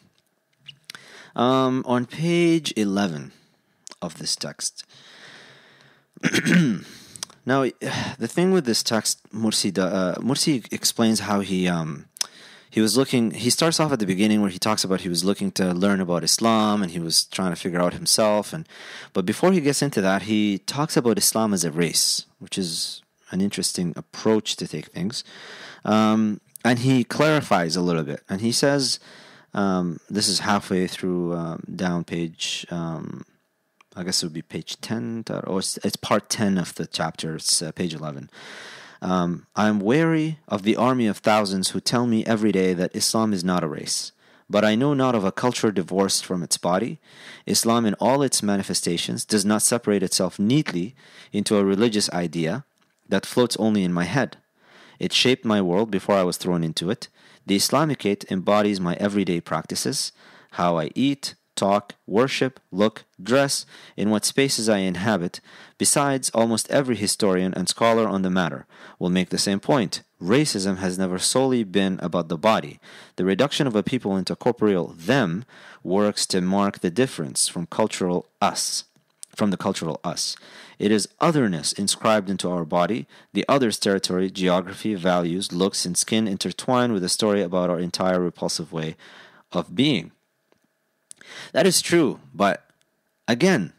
On page 11 of this text. Now, the thing with this text, Morsi explains how he was looking. He starts off at the beginning where he talks about he was looking to learn about Islam and he was trying to figure out himself. But before he gets into that, he talks about Islam as a race, which is an interesting approach to take things. And he clarifies a little bit. And he says, this is halfway through down page, I guess it would be page 10, or it's part 10 of the chapter, it's page 11. I am wary of the army of thousands who tell me every day that Islam is not a race. But I know not of a culture divorced from its body. Islam in all its manifestations does not separate itself neatly into a religious idea that floats only in my head. It shaped my world before I was thrown into it. The Islamicate embodies my everyday practices, how I eat, talk, worship, look, dress, in what spaces I inhabit. Besides, almost every historian and scholar on the matter will make the same point. Racism has never solely been about the body. The reduction of a people into corporeal them works to mark the difference from the cultural us. It is otherness inscribed into our body, the other's territory, geography, values, looks, and skin intertwined with a story about our entire repulsive way of being. That is true, but again,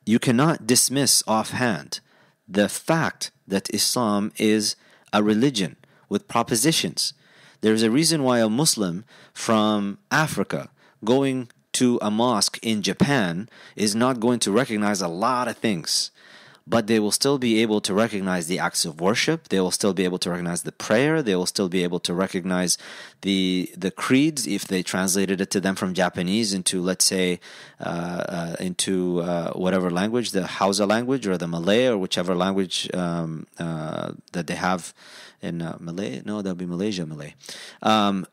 you cannot dismiss offhand the fact that Islam is a religion with propositions. There's a reason why a Muslim from Africa going to a mosque in Japan is not going to recognize a lot of things. but they will still be able to recognize the acts of worship. They will still be able to recognize the prayer. They will still be able to recognize the creeds if they translated it to them from Japanese into, let's say, into whatever language, the Hausa language or the Malay or whichever language that they have in Malay. No, that would be Malay.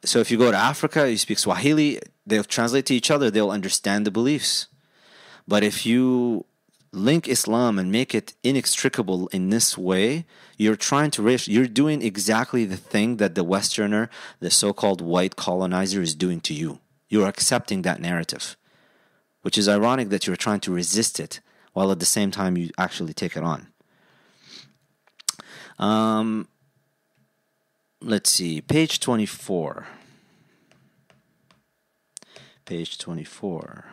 So if you go to Africa, you speak Swahili, they'll translate to each other. They'll understand the beliefs. But if you link Islam and make it inextricable in this way, you're doing exactly the thing that the Westerner, the so-called white colonizer, is doing to you. You're accepting that narrative, which is ironic that you're trying to resist it while at the same time you actually take it on. Let's see, page 24. Page 24.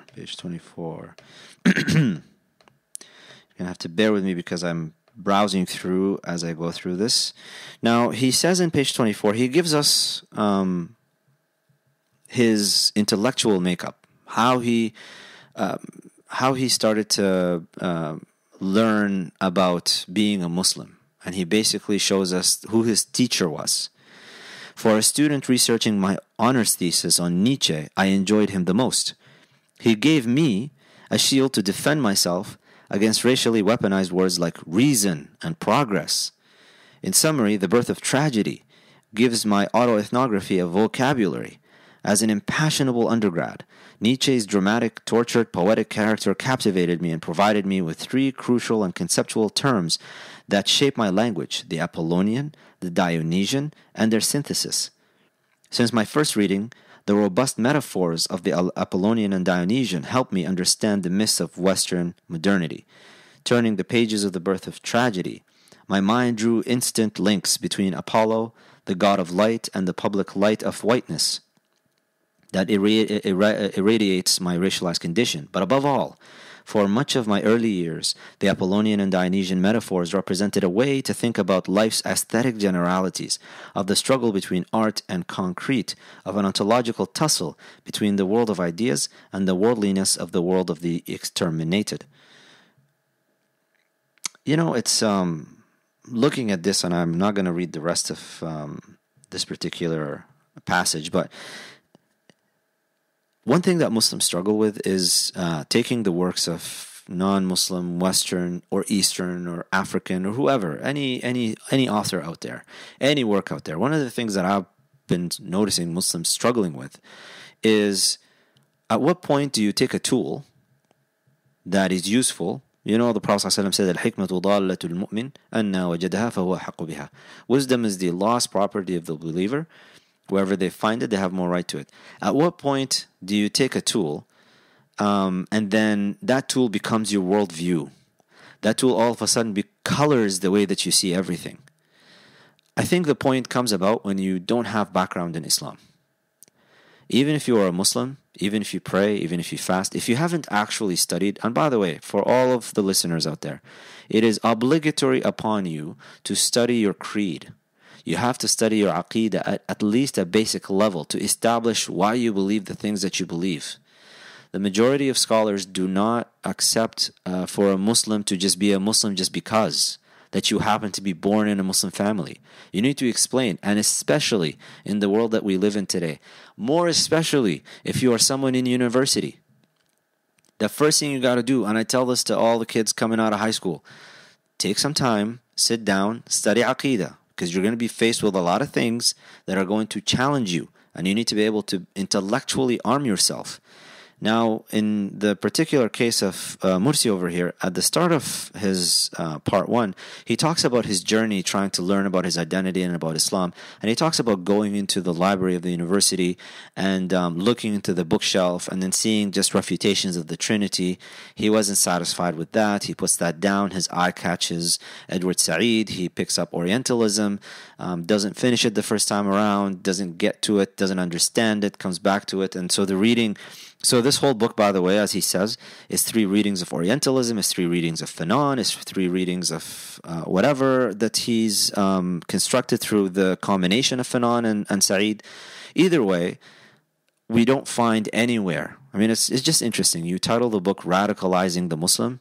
You're going to have to bear with me because I'm browsing through as I go through this. Now, he says in page 24, he gives us his intellectual makeup, how he started to learn about being a Muslim. And he basically shows us who his teacher was. For a student researching my honors thesis on Nietzsche, I enjoyed him the most. He gave me a shield to defend myself against racially weaponized words like reason and progress. In summary, The Birth of Tragedy gives my autoethnography a vocabulary. As an impassionable undergrad, Nietzsche's dramatic, tortured, poetic character captivated me and provided me with three crucial and conceptual terms that shape my language: the Apollonian, the Dionysian, and their synthesis. Since my first reading, the robust metaphors of the Apollonian and Dionysian helped me understand the myths of Western modernity. Turning the pages of The Birth of Tragedy, my mind drew instant links between Apollo, the god of light, and the public light of whiteness that irradiates my racialized condition. But above all, for much of my early years, the Apollonian and Dionysian metaphors represented a way to think about life's aesthetic generalities, of the struggle between art and concrete, of an ontological tussle between the world of ideas and the worldliness of the world of the exterminated. You know, it's looking at this, and I'm not going to read the rest of this particular passage, but one thing that Muslims struggle with is taking the works of non-Muslim, Western, or Eastern, or African, or whoever, any author out there, any work out there. One of the things that I've been noticing Muslims struggling with is, at what point do you take a tool that is useful? You know, the Prophet ﷺ said, "Al-hikmatu dallatul mu'min, anna wajadaha fahuwa haqqu biha." Wisdom is the lost property of the believer. Wherever they find it, they have more right to it. At what point do you take a tool and then that tool becomes your worldview? That tool all of a sudden colors the way that you see everything. I think the point comes about when you don't have background in Islam. Even if you are a Muslim, even if you pray, even if you fast, if you haven't actually studied, and by the way, for all of the listeners out there, it is obligatory upon you to study your creed. You have to study your aqeedah at least a basic level to establish why you believe the things that you believe. The majority of scholars do not accept for a Muslim to just be a Muslim just because that you happen to be born in a Muslim family. You need to explain, and especially in the world that we live in today, more especially if you are someone in university. The first thing you got to do, and I tell this to all the kids coming out of high school, take some time, sit down, study aqeedah. Because you're going to be faced with a lot of things that are going to challenge you. And you need to be able to intellectually arm yourself. Now, in the particular case of Morsi over here, at the start of his part 1, he talks about his journey trying to learn about his identity and about Islam. And he talks about going into the library of the university and looking into the bookshelf and then seeing just refutations of the Trinity. He wasn't satisfied with that. He puts that down. His eye catches Edward Said. He picks up Orientalism, doesn't finish it the first time around, doesn't get to it, doesn't understand it, comes back to it. And so the reading... So this whole book, by the way, as he says, is 3 readings of Orientalism, is 3 readings of Fanon, is 3 readings of whatever that he's constructed through the combination of Fanon and Said. Either way, we don't find anywhere. I mean, it's just interesting. You title the book Radicalizing the Muslim,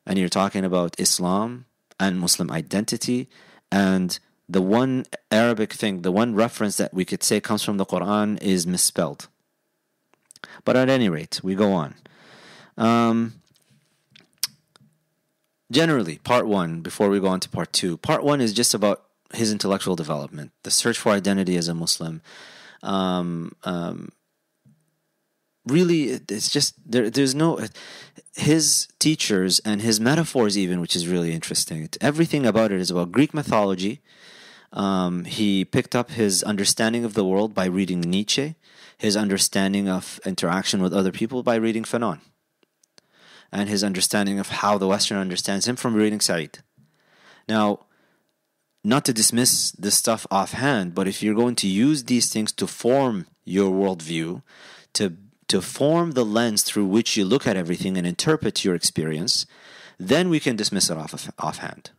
and you're talking about Islam and Muslim identity, and the one Arabic thing, the one reference that we could say comes from the Quran is misspelled. But at any rate, we go on. Generally, part one, before we go on to part two. Part one is just about his intellectual development, the search for identity as a Muslim. Really, it's just, there's no, his teachers and his metaphors even, which is really interesting. Everything about it is about Greek mythology. He picked up his understanding of the world by reading Nietzsche, his understanding of interaction with other people by reading Fanon, and his understanding of how the Western understands him from reading Said. Now, not to dismiss this stuff offhand, but if you're going to use these things to form your worldview, to form the lens through which you look at everything and interpret your experience, then we can dismiss it offhand.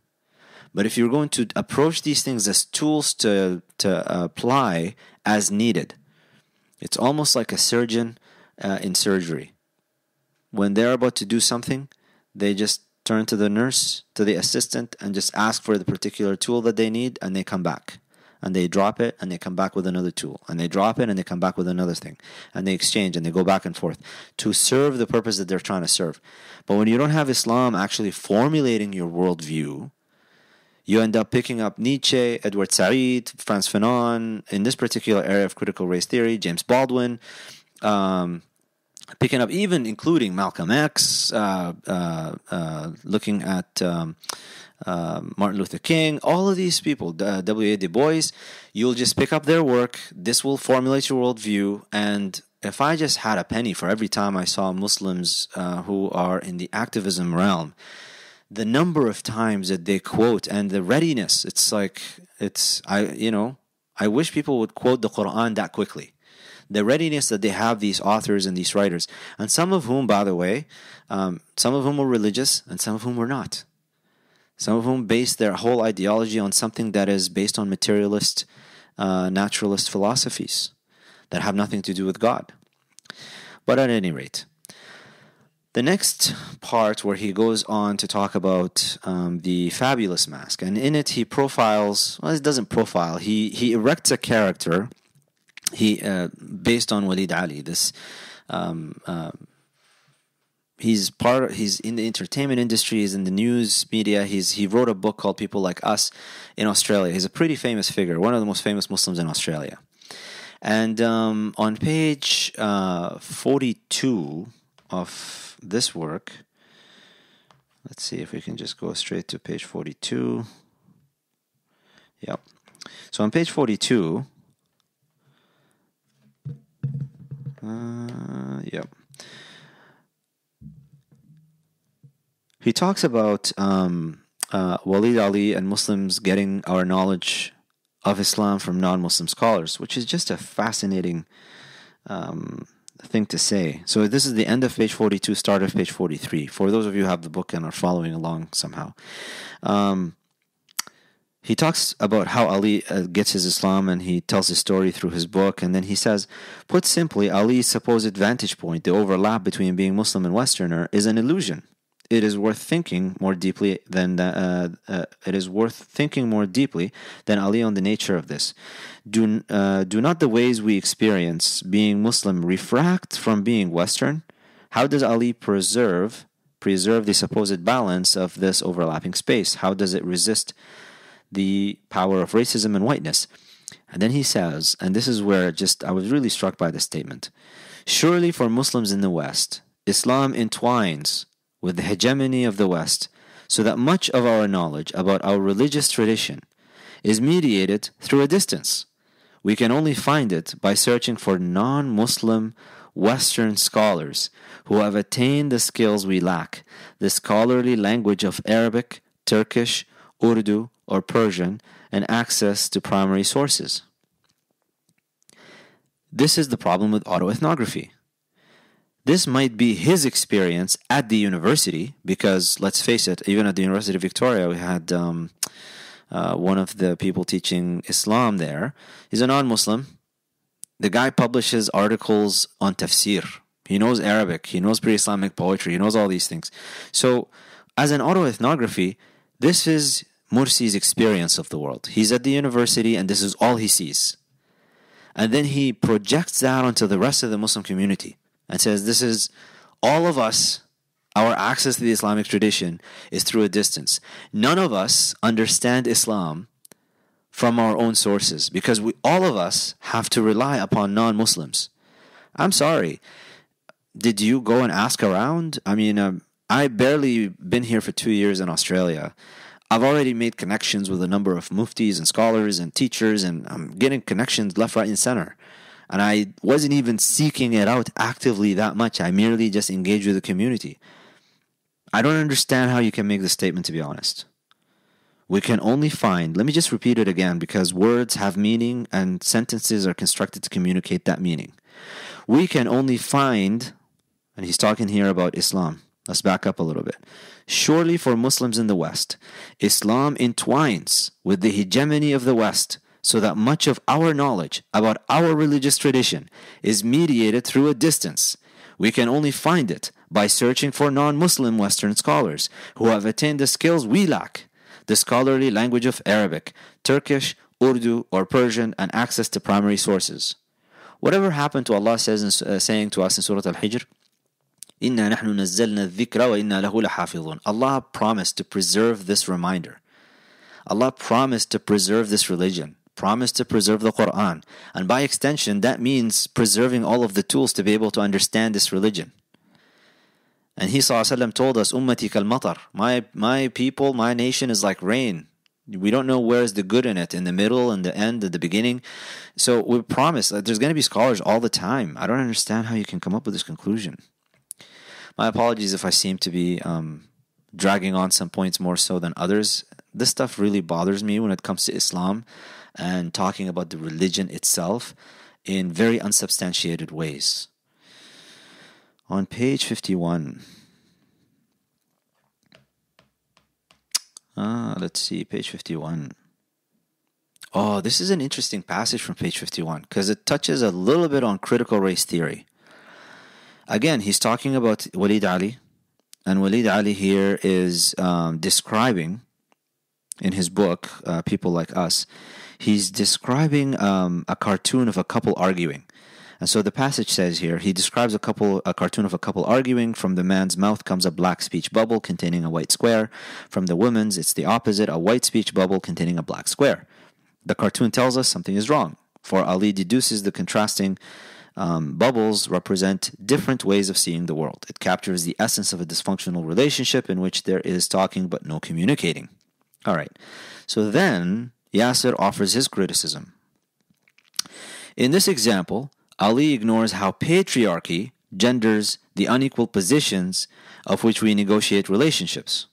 But if you're going to approach these things as tools to apply as needed, it's almost like a surgeon in surgery. When they're about to do something, they just turn to the nurse, to the assistant, and just ask for the particular tool that they need, and they come back. And they drop it, and they come back with another tool. And they drop it, and they come back with another thing. And they exchange, and they go back and forth to serve the purpose that they're trying to serve. But when you don't have Islam actually formulating your worldview, you end up picking up Nietzsche, Edward Said, Frantz Fanon, in this particular area of critical race theory, James Baldwin, picking up even including Malcolm X, looking at Martin Luther King, all of these people, W.A. Du Bois. You'll just pick up their work. This will formulate your worldview. And if I just had a penny for every time I saw Muslims who are in the activism realm, the number of times that they quote and the readiness, it's like, I wish people would quote the Quran that quickly. The readiness that they have, these authors and these writers, and some of whom, by the way, some of whom were religious and some of whom were not. Some of whom based their whole ideology on something that is based on materialist, naturalist philosophies that have nothing to do with God. But at any rate, the next part where he goes on to talk about the fabulous mask, and in it he profiles, well, it doesn't profile, he erects a character based on Walid Ali. This he's in the entertainment industry, he's in the news media. He wrote a book called People Like Us in Australia. He's a pretty famous figure, one of the most famous Muslims in Australia. And on page 42 of this work, let's see if we can just go straight to page 42. Yep. So on page 42, yep. He talks about Walid Ali and Muslims getting our knowledge of Islam from non-Muslim scholars, which is just a fascinating thing to say. So this is the end of page 42, start of page 43. For those of you who have the book and are following along somehow. He talks about how Ali gets his Islam, and he tells his story through his book, and then he says, put simply, Ali's supposed vantage point, the overlap between being Muslim and Westerner, is an illusion. It is worth thinking more deeply than Ali on the nature of this. Do not the ways we experience being Muslim refract from being Western? How does Ali preserve the supposed balance of this overlapping space? How does it resist the power of racism and whiteness? And then he says, and this is where I was really struck by this statement, surely for Muslims in the West, Islam entwines with the hegemony of the West, so that much of our knowledge about our religious tradition is mediated through a distance. We can only find it by searching for non-Muslim Western scholars who have attained the skills we lack, the scholarly language of Arabic, Turkish, Urdu, or Persian, and access to primary sources. This is the problem with autoethnography. This might be his experience at the university, because let's face it, even at the University of Victoria, we had one of the people teaching Islam there. He's a non-Muslim. The guy publishes articles on tafsir. He knows Arabic. He knows pre-Islamic poetry. He knows all these things. So As an autoethnography, this is Morsi's experience of the world. He's at the university and this is all he sees. And then he projects that onto the rest of the Muslim community and says, this is all of us, our access to the Islamic tradition is through a distance. None of us understand Islam from our own sources because all of us have to rely upon non-Muslims. I'm sorry. Did you go and ask around? I mean, I barely been here for 2 years in Australia. I've already made connections with a number of muftis and scholars and teachers, and I'm getting connections left, right, and center. And I wasn't even seeking it out actively that much. I merely just engaged with the community. I don't understand how you can make this statement, to be honest. We can only find, let me just repeat it again, because words have meaning and sentences are constructed to communicate that meaning. We can only find, and he's talking here about Islam. Let's back up a little bit. Surely for Muslims in the West, Islam entwines with the hegemony of the West so that much of our knowledge about our religious tradition is mediated through a distance. We can only find it by searching for non-Muslim Western scholars who have attained the skills we lack, the scholarly language of Arabic, Turkish, Urdu, or Persian, and access to primary sources. Whatever happened to Allah saying to us in Surah Al-Hijr, إِنَّا نَحْنُ نَزَّلْنَا الذِّكْرَ وَإِنَّا لَهُ لَحَافِظُونَ. Allah promised to preserve this reminder. Allah promised to preserve this religion, promised to preserve the Quran. And by extension, that means preserving all of the tools to be able to understand this religion. And He ﷺ told us, Ummati kal matar. My people, my nation is like rain. We don't know where is the good in it, in the middle, in the end, at the beginning. So we promise that there's going to be scholars all the time. I don't understand how you can come up with this conclusion. My apologies if I seem to be dragging on some points more so than others. This stuff really bothers me when it comes to Islam and talking about the religion itself in very unsubstantiated ways. On page 51. Let's see, page 51. Oh, this is an interesting passage from page 51 because it touches a little bit on critical race theory. Again, he's talking about Walid Ali, and Walid Ali here is describing, in his book, People Like Us, he's describing a cartoon of a couple arguing. And so the passage says here, he describes a cartoon of a couple arguing. From the man's mouth comes a black speech bubble containing a white square. From the woman's, it's the opposite, a white speech bubble containing a black square. The cartoon tells us something is wrong, for Ali deduces the contrasting bubbles represent different ways of seeing the world. It captures the essence of a dysfunctional relationship in which there is talking but no communicating. All right. So then Yassir offers his criticism. In this example, Ali ignores how patriarchy genders the unequal positions of which we negotiate relationships.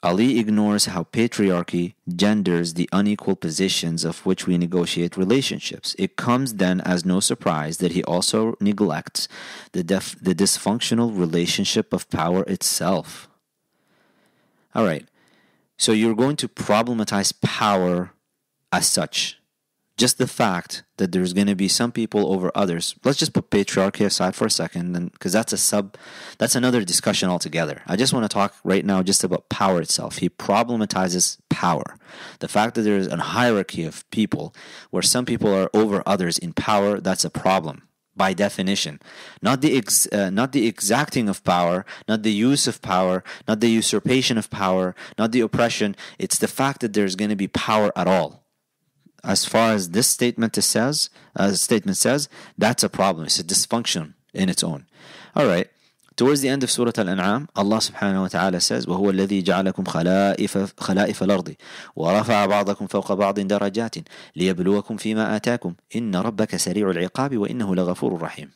Ali ignores how patriarchy genders the unequal positions of which we negotiate relationships. It comes then as no surprise that he also neglects the dysfunctional relationship of power itself. All right, so you're going to problematize power as such. Just the fact that there's going to be some people over others. Let's just put patriarchy aside for a second, because that's another discussion altogether. I just want to talk right now just about power itself. He problematizes power. The fact that there is a hierarchy of people where some people are over others in power, that's a problem by definition. Not the exacting of power, not the use of power, not the usurpation of power, not the oppression. It's the fact that there's going to be power at all. As far as this statement says, that's a problem. It's a dysfunction in its own. All right. Towards the end of Surah Al-An'am, Allah subhanahu wa ta'ala says, وَهُوَ الَّذِي جَعَلَكُمْ خَلَائِفَ الْأَرْضِ وَرَفَعَ بَعْضَكُمْ فَوْقَ بَعْضٍ دَرَجَاتٍ لِيَبْلُوَكُمْ فِي مَا آتَاكُمْ إِنَّ رَبَّكَ سَرِيعُ الْعِقَابِ وَإِنَّهُ لَغَفُورٌ رَحِيمٌ.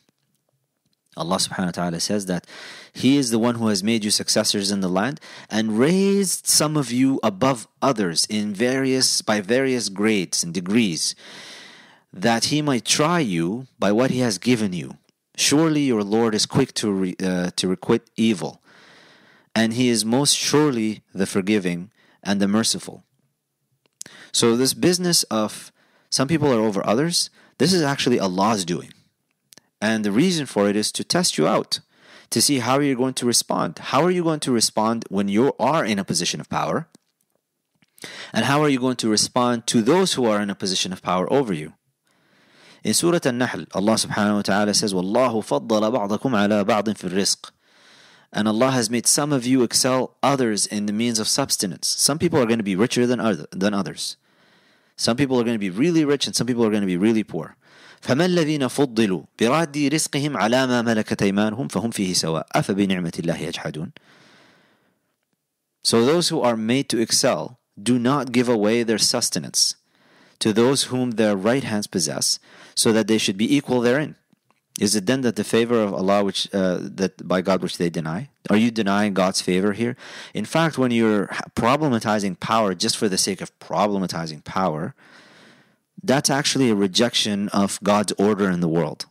Allah subhanahu wa ta'ala says that He is the one who has made you successors in the land and raised some of you above others by various grades and degrees, that He might try you by what He has given you. Surely your Lord is quick to requite evil, and He is most surely the forgiving and the merciful. So this business of some people are over others, this is actually Allah's doing. And the reason for it is to test you out, to see how you're going to respond. How are you going to respond when you are in a position of power? And how are you going to respond to those who are in a position of power over you? In Surah An-Nahl, Allah subhanahu wa ta'ala says, وَاللَّهُ فَضَّلَ بَعْضَكُمْ عَلَى بَعْضٍ فِي الرِّزْقِ. And Allah has made some of you excel others in the means of subsistence. Some people are going to be richer than others. Some people are going to be really rich and some people are going to be really poor. فَمَا الَّذِينَ فُضِّلُوا بِرَادِّ رِزْقِهِمْ عَلَى مَا مَلَكَتْ أَيْمَانُهُمْ فَهُمْ فِيهِ سَوَاءٌ أَفَبِنِعْمَةِ اللَّهِ يَجْحَدُونَ. So those who are made to excel do not give away their sustenance to those whom their right hands possess, so that they should be equal therein. Is it then that the favor of Allah that by God which they deny? Are you denying God's favor here? In fact, when you're problematizing power just for the sake of problematizing power, that's actually a rejection of God's order in the world.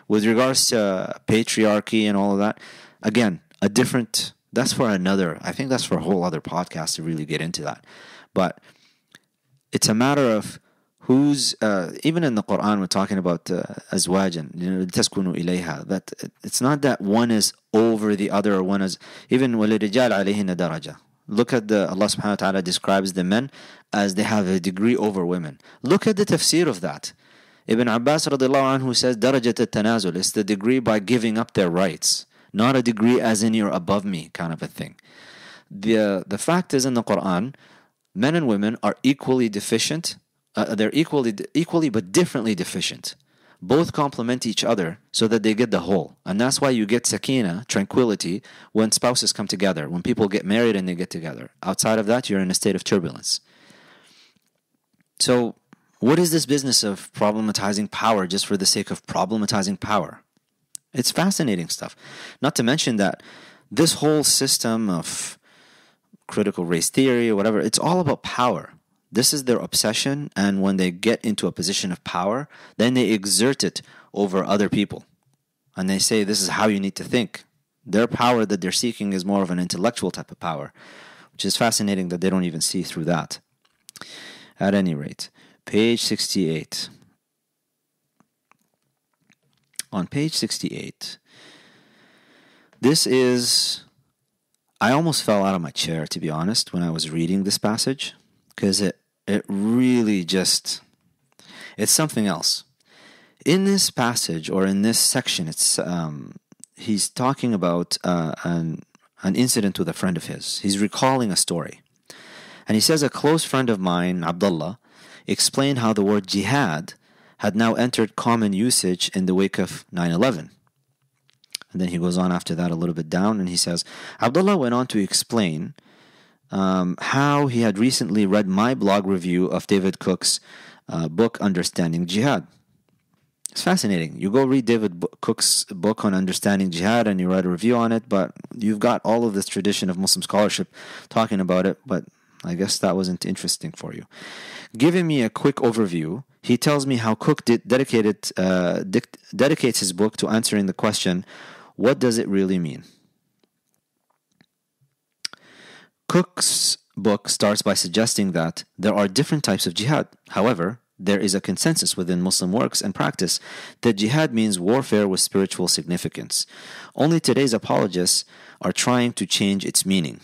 With regards to patriarchy and all of that, again, that's for another, I think that's for a whole other podcast to really get into that. But it's a matter of who's, even in the Quran we're talking about azwajan, taskunu ilayha, that it's not that one is over the other or one is, even وَلِرِجَالَ عَلَيْهِنَّ دَرَجَةٌ. Look at Allah subhanahu wa ta'ala describes the men as they have a degree over women. Look at the tafsir of that. Ibn Abbas radiallahu anhu says darajat al-tanazul is the degree by giving up their rights, not a degree as in you're above me kind of a thing. The fact is, in the Quran, men and women are equally deficient. They're equally but differently deficient. Both complement each other so that they get the whole. And that's why you get sakina, tranquility, when spouses come together, when people get married and they get together. Outside of that, you're in a state of turbulence. So, what is this business of problematizing power just for the sake of problematizing power? It's fascinating stuff. Not to mention that this whole system of critical race theory or whatever, it's all about power. This is their obsession, and when they get into a position of power, then they exert it over other people. And they say this is how you need to think. Their power that they're seeking is more of an intellectual type of power, which is fascinating that they don't even see through that. At any rate, page 68. On page 68, this is... I almost fell out of my chair, to be honest, when I was reading this passage, because it really just, it's something else. In this passage, or in this section, it's he's talking about an incident with a friend of his. He's recalling a story. And he says, a close friend of mine, Abdullah, explained how the word jihad had now entered common usage in the wake of 9/11. And then he goes on after that a little bit down, and he says, Abdullah went on to explain how he had recently read my blog review of David Cook's book, Understanding Jihad. It's fascinating. You go read David Cook's book on Understanding Jihad and you write a review on it, but you've got all of this tradition of Muslim scholarship talking about it, but I guess that wasn't interesting for you. Giving me a quick overview, he tells me how Cook dedicates his book to answering the question, what does it really mean? Cook's book starts by suggesting that there are different types of jihad. However, there is a consensus within Muslim works and practice that jihad means warfare with spiritual significance. Only today's apologists are trying to change its meaning.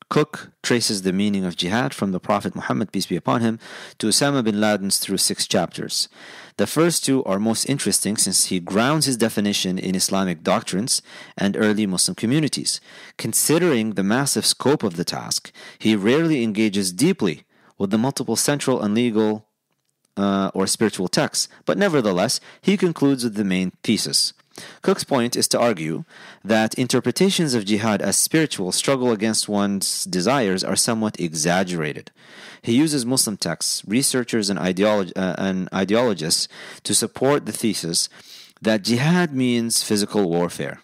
Cook traces the meaning of jihad from the Prophet Muhammad, peace be upon him, to Osama bin Laden's through 6 chapters. The first 2 are most interesting since he grounds his definition in Islamic doctrines and early Muslim communities. Considering the massive scope of the task, he rarely engages deeply with the multiple central and legal or spiritual texts, but nevertheless, he concludes with the main thesis. Cook's point is to argue that interpretations of jihad as spiritual struggle against one's desires are somewhat exaggerated. He uses Muslim texts, researchers, and ideologists to support the thesis that jihad means physical warfare.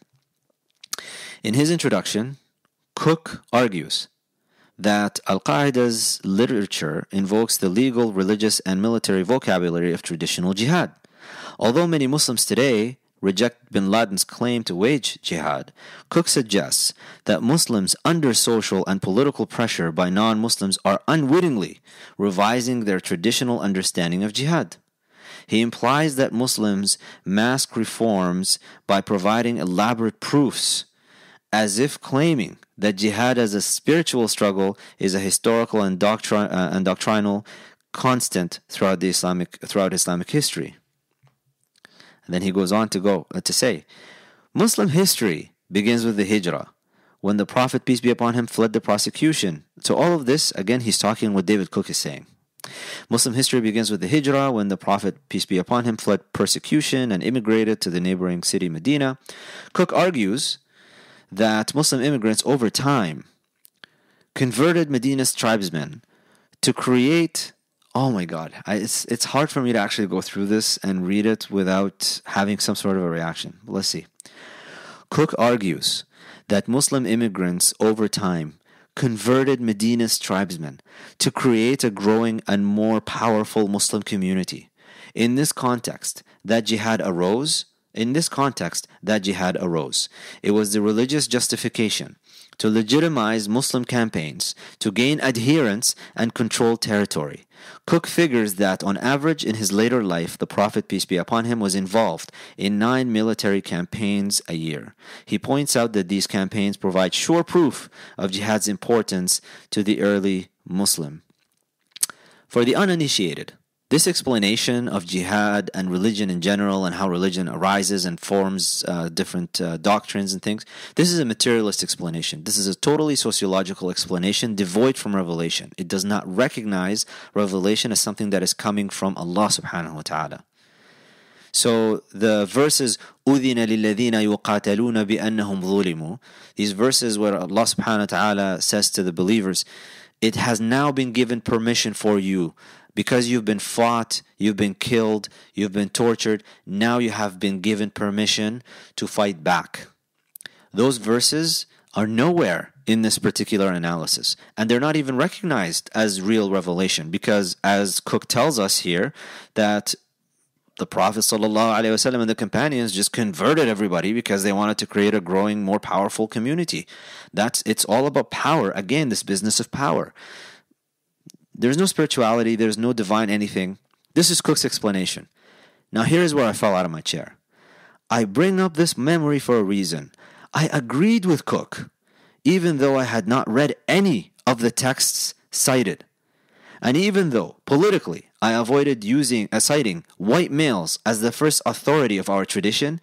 In his introduction, Cook argues that Al-Qaeda's literature invokes the legal, religious, and military vocabulary of traditional jihad. Although many Muslims today reject bin Laden's claim to wage jihad, Cook suggests that Muslims under social and political pressure by non-Muslims are unwittingly revising their traditional understanding of jihad. He implies that Muslims mask reforms by providing elaborate proofs, as if claiming that jihad as a spiritual struggle is a historical and doctrinal constant throughout Islamic history. And then he goes on to say, Muslim history begins with the Hijrah, when the Prophet, peace be upon him, fled the persecution. So all of this, again, he's talking what David Cook is saying. Muslim history begins with the Hijrah, when the Prophet, peace be upon him, fled persecution and immigrated to the neighboring city Medina. Cook argues that Muslim immigrants over time converted Medina's tribesmen to create, oh my God, it's hard for me to actually go through this and read it without having some sort of a reaction. Let's see. Cook argues that Muslim immigrants over time converted Medina's tribesmen to create a growing and more powerful Muslim community. In this context, that jihad arose. It was the religious justification to legitimize Muslim campaigns, to gain adherents and control territory. Cook figures that on average in his later life, the Prophet, peace be upon him, was involved in 9 military campaigns a year. He points out that these campaigns provide sure proof of jihad's importance to the early Muslim. For the uninitiated, this explanation of jihad and religion in general and how religion arises and forms different doctrines and things, this is a materialist explanation. This is a totally sociological explanation devoid from revelation. It does not recognize revelation as something that is coming from Allah subhanahu wa ta'ala. So the verses أُذِنَ لِلَّذِينَ يُقَاتَلُونَ بِأَنَّهُمْ ظُلِمُوا, these verses where Allah subhanahu wa ta'ala says to the believers, it has now been given permission for you, because you've been fought, you've been killed, you've been tortured, now you have been given permission to fight back. Those verses are nowhere in this particular analysis, and they're not even recognized as real revelation, because as Cook tells us here, that the Prophet ﷺ and the companions just converted everybody because they wanted to create a growing, more powerful community. It's all about power. Again, this business of power. There's no spirituality, there's no divine anything. This is Cook's explanation. Now here is where I fell out of my chair. I bring up this memory for a reason. I agreed with Cook, even though I had not read any of the texts cited. And even though, politically, I avoided citing white males as the first authority of our tradition,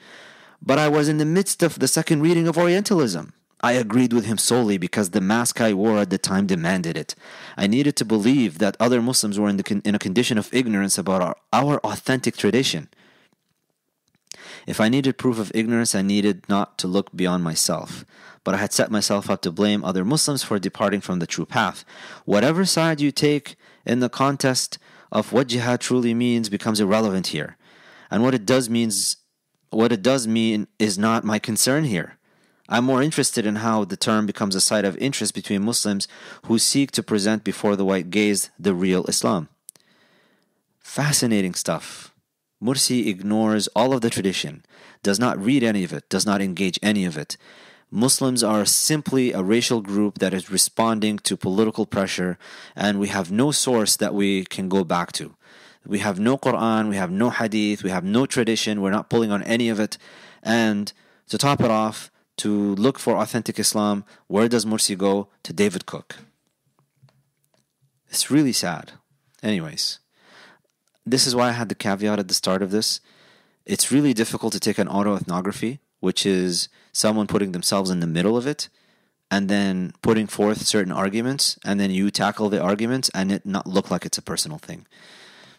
but I was in the midst of the second reading of Orientalism. I agreed with him solely because the mask I wore at the time demanded it. I needed to believe that other Muslims were in a condition of ignorance about our authentic tradition. If I needed proof of ignorance, I needed not to look beyond myself. But I had set myself up to blame other Muslims for departing from the true path. Whatever side you take in the contest of what jihad truly means becomes irrelevant here. And what it does mean is not my concern here. I'm more interested in how the term becomes a site of interest between Muslims who seek to present before the white gaze the real Islam. Fascinating stuff. Morsi ignores all of the tradition, does not read any of it, does not engage any of it. Muslims are simply a racial group that is responding to political pressure, and we have no source that we can go back to. We have no Quran, we have no Hadith, we have no tradition, we're not pulling on any of it. And to top it off, to look for authentic Islam, where does Morsi go? To David Cook. It's really sad. Anyways, this is why I had the caveat at the start of this. It's really difficult to take an autoethnography, which is someone putting themselves in the middle of it, and then putting forth certain arguments, and then you tackle the arguments, and it not look like it's a personal thing.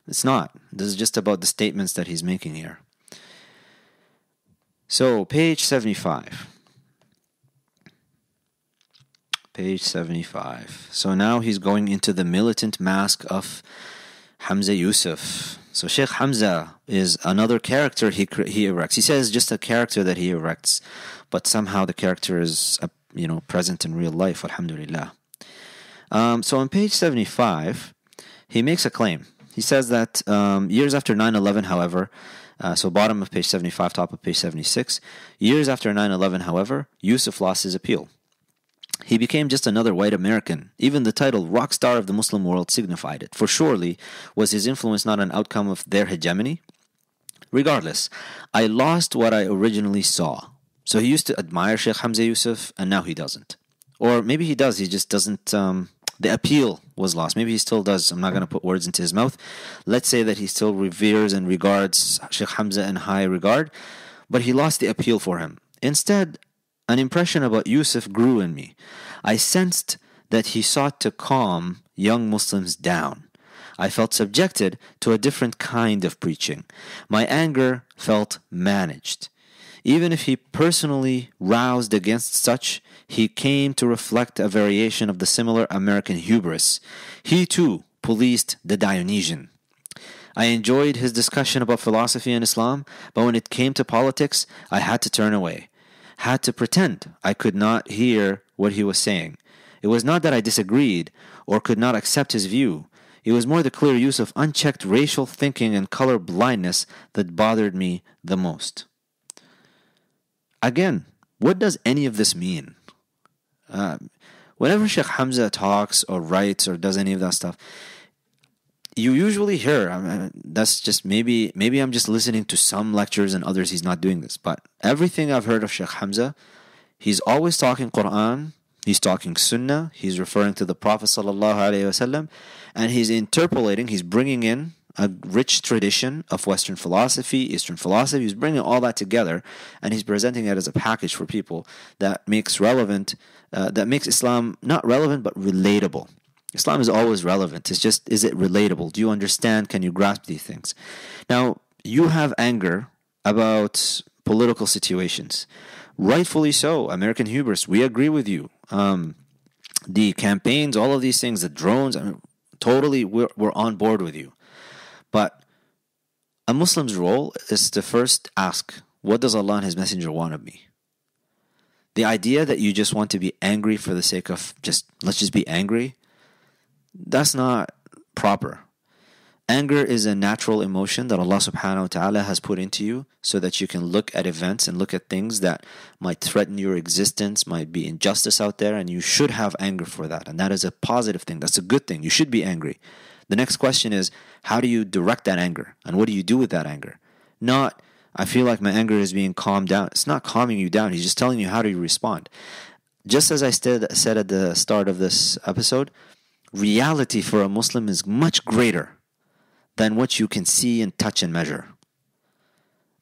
It's not. This is just about the statements that he's making here. So, page 75. Page 75. So now he's going into the militant mask of Hamza Yusuf. So Sheikh Hamza is another character he erects. He says just a character that he erects, but somehow the character is present in real life. Alhamdulillah. So on page 75, he makes a claim. He says that years after 9/11, however, so bottom of page 75, top of page 76, years after 9/11, however, Yusuf lost his appeal. He became just another white American. Even the title rock star of the Muslim world signified it. For surely was his influence not an outcome of their hegemony? Regardless, I lost what I originally saw. So he used to admire Sheikh Hamza Yusuf, and now he doesn't. Or maybe he does, he just doesn't... the appeal was lost. Maybe he still does. I'm not going to put words into his mouth. Let's say that he still reveres and regards Sheikh Hamza in high regard, but he lost the appeal for him. Instead, an impression about Yusuf grew in me. I sensed that he sought to calm young Muslims down. I felt subjected to a different kind of preaching. My anger felt managed. Even if he personally roused against such, he came to reflect a variation of the similar American hubris. He too policed the Dionysian. I enjoyed his discussion about philosophy and Islam, but when it came to politics, I had to turn away. Had to pretend I could not hear what he was saying. It was not that I disagreed or could not accept his view. It was more the clear use of unchecked racial thinking and color blindness that bothered me the most. Again, what does any of this mean? Whenever Sheikh Hamza talks or writes or does any of that stuff, you usually hear, that's just maybe I'm just listening to some lectures and others he's not doing this, but everything I've heard of Sheikh Hamza, he's always talking Quran, he's talking Sunnah, he's referring to the Prophet ﷺ, and he's interpolating, he's bringing in a rich tradition of Western philosophy, Eastern philosophy. He's bringing all that together, and he's presenting it as a package for people that makes Islam not relevant but relatable. Islam is always relevant. It's just, is it relatable? Do you understand? Can you grasp these things? Now, you have anger about political situations. Rightfully so. American hubris. We agree with you. The campaigns, all of these things, the drones, totally, we're on board with you. But a Muslim's role is to first ask, what does Allah and His Messenger want of me? The idea that you just want to be angry for the sake of let's just be angry, that's not proper. Anger is a natural emotion that Allah subhanahu wa ta'ala has put into you so that you can look at events and look at things that might threaten your existence, might be injustice out there, and you should have anger for that. And that is a positive thing. That's a good thing. You should be angry. The next question is, how do you direct that anger? And what do you do with that anger? Not, I feel like my anger is being calmed down. It's not calming you down. He's just telling you how to respond. Just as I said at the start of this episode, reality for a Muslim is much greater than what you can see and touch and measure.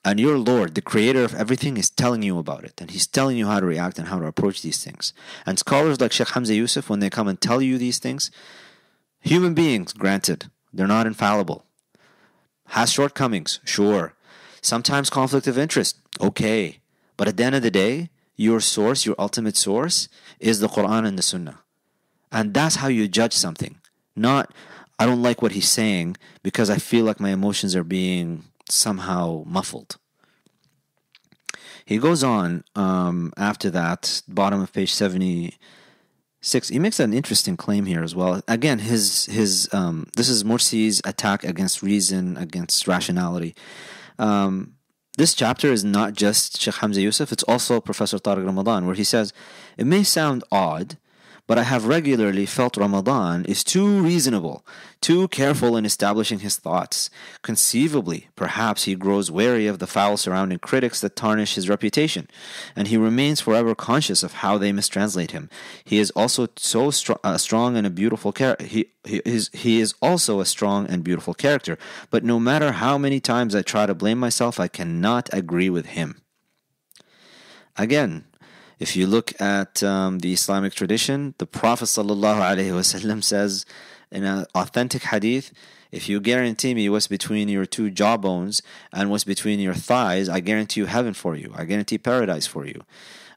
And your Lord, the creator of everything, is telling you about it. And He's telling you how to react and how to approach these things. And scholars like Sheikh Hamza Yusuf, when they come and tell you these things, human beings, granted, they're not infallible. Has shortcomings, sure. Sometimes conflict of interest, okay. But at the end of the day, your source, your ultimate source, is the Quran and the Sunnah. And that's how you judge something. Not, I don't like what he's saying because I feel like my emotions are being somehow muffled. He goes on after that, bottom of page 76. He makes an interesting claim here as well. Again, this is Morsi's attack against reason, against rationality. This chapter is not just Sheikh Hamza Yusuf, it's also Professor Tariq Ramadan, where he says, it may sound odd, but I have regularly felt Ramadan is too reasonable, too careful in establishing his thoughts. Conceivably, perhaps he grows wary of the foul surrounding critics that tarnish his reputation, and he remains forever conscious of how they mistranslate him. He is also so strong and a beautiful character. He is also a strong and beautiful character, but no matter how many times I try to blame myself, I cannot agree with him. Again, if you look at the Islamic tradition, the Prophet ﷺ says in an authentic hadith, if you guarantee me what's between your two jawbones and what's between your thighs, I guarantee you heaven for you. I guarantee paradise for you.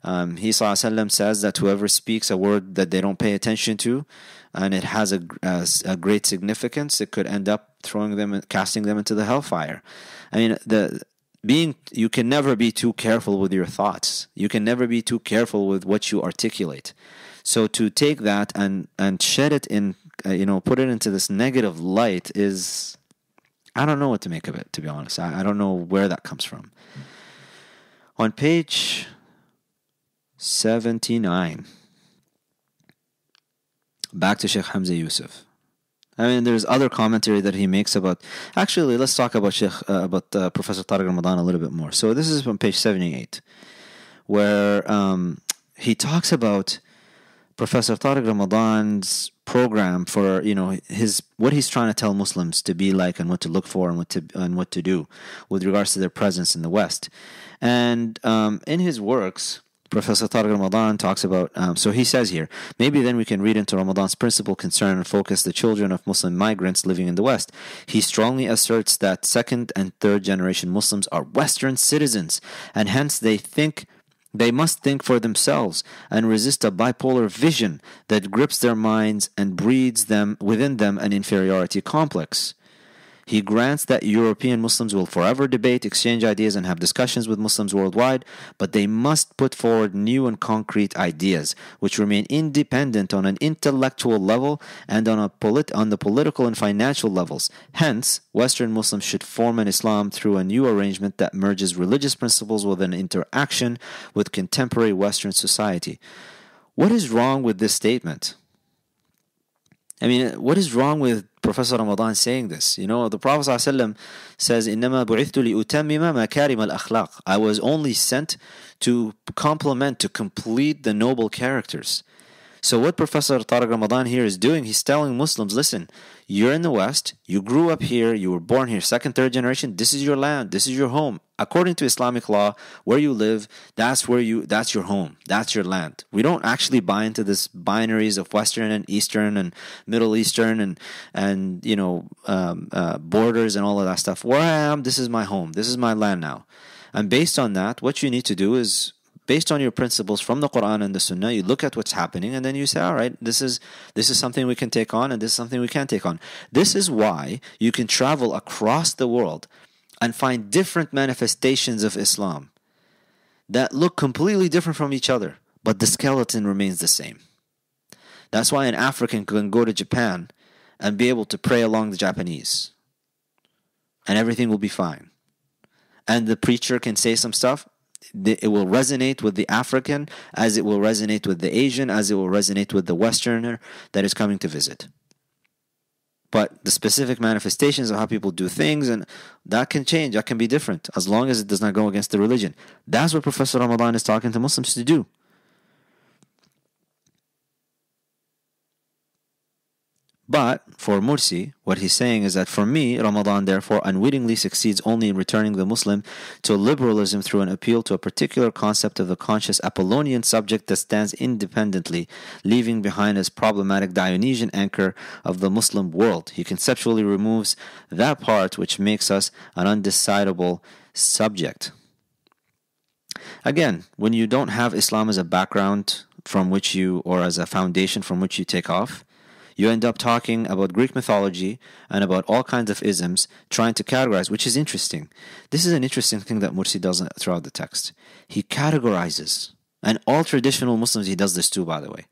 He ﷺ says that whoever speaks a word that they don't pay attention to, and it has a great significance, it could end up casting them into the hellfire. I mean, you can never be too careful with your thoughts. You can never be too careful with what you articulate. So to take that and shed it in, put it into this negative light is, I don't know what to make of it, to be honest. I don't know where that comes from. On page 79, back to Sheikh Hamza Yusuf. I mean, there's other commentary that he makes about. Actually, let's talk about Professor Tariq Ramadan a little bit more. So this is from page 78, where he talks about Professor Tariq Ramadan's program for what he's trying to tell Muslims to be like and what to look for and what to do with regards to their presence in the West. And in his works, Professor Tariq Ramadan talks about, so he says here, maybe then we can read into Ramadan's principal concern and focus the children of Muslim migrants living in the West. He strongly asserts that second and third generation Muslims are Western citizens, and hence they must think for themselves and resist a bipolar vision that grips their minds and breeds within them an inferiority complex. He grants that European Muslims will forever debate, exchange ideas, and have discussions with Muslims worldwide, but they must put forward new and concrete ideas, which remain independent on an intellectual level and on the political and financial levels. Hence, Western Muslims should form an Islam through a new arrangement that merges religious principles with an interaction with contemporary Western society. What is wrong with this statement? I mean, what is wrong with Professor Ramadan saying this? The Prophet ﷺ says, إِنَّمَا بُعِثْتُ لِأُتَمِّمَ مَكَارِمَ الْأَخْلَاقِ. I was only sent to complement, to complete the noble characters. So what Professor Tariq Ramadan here is doing, he's telling Muslims, listen, you're in the West, you grew up here, you were born here, second, third generation, this is your land, this is your home. According to Islamic law, where you live, that's your home, that's your land. We don't actually buy into this binaries of Western and Eastern and Middle Eastern and borders and all of that stuff. Where I am, this is my home, this is my land now. And based on that, what you need to do is, based on your principles from the Quran and the Sunnah, you look at what's happening and then you say, all right, this is something we can take on and this is something we can't take on. This is why you can travel across the world and find different manifestations of Islam that look completely different from each other, but the skeleton remains the same. That's why an African can go to Japan and be able to pray along the Japanese, and everything will be fine. And the preacher can say some stuff, it will resonate with the African as it will resonate with the Asian, as it will resonate with the Westerner that is coming to visit. But the specific manifestations of how people do things, and that can change, that can be different, as long as it does not go against the religion. That's what Professor Ramadan is talking to Muslims to do. But for Morsi, what he's saying is that for me, Ramadan therefore unwittingly succeeds only in returning the Muslim to liberalism through an appeal to a particular concept of the conscious Apollonian subject that stands independently, leaving behind as problematic Dionysian anchor of the Muslim world. He conceptually removes that part which makes us an undecidable subject. Again, when you don't have Islam as a background from which you, or as a foundation from which you take off, you end up talking about Greek mythology and about all kinds of isms, trying to categorize, which is interesting. This is an interesting thing that Morsi does throughout the text. He categorizes, and all traditional Muslims, he does this too, by the way.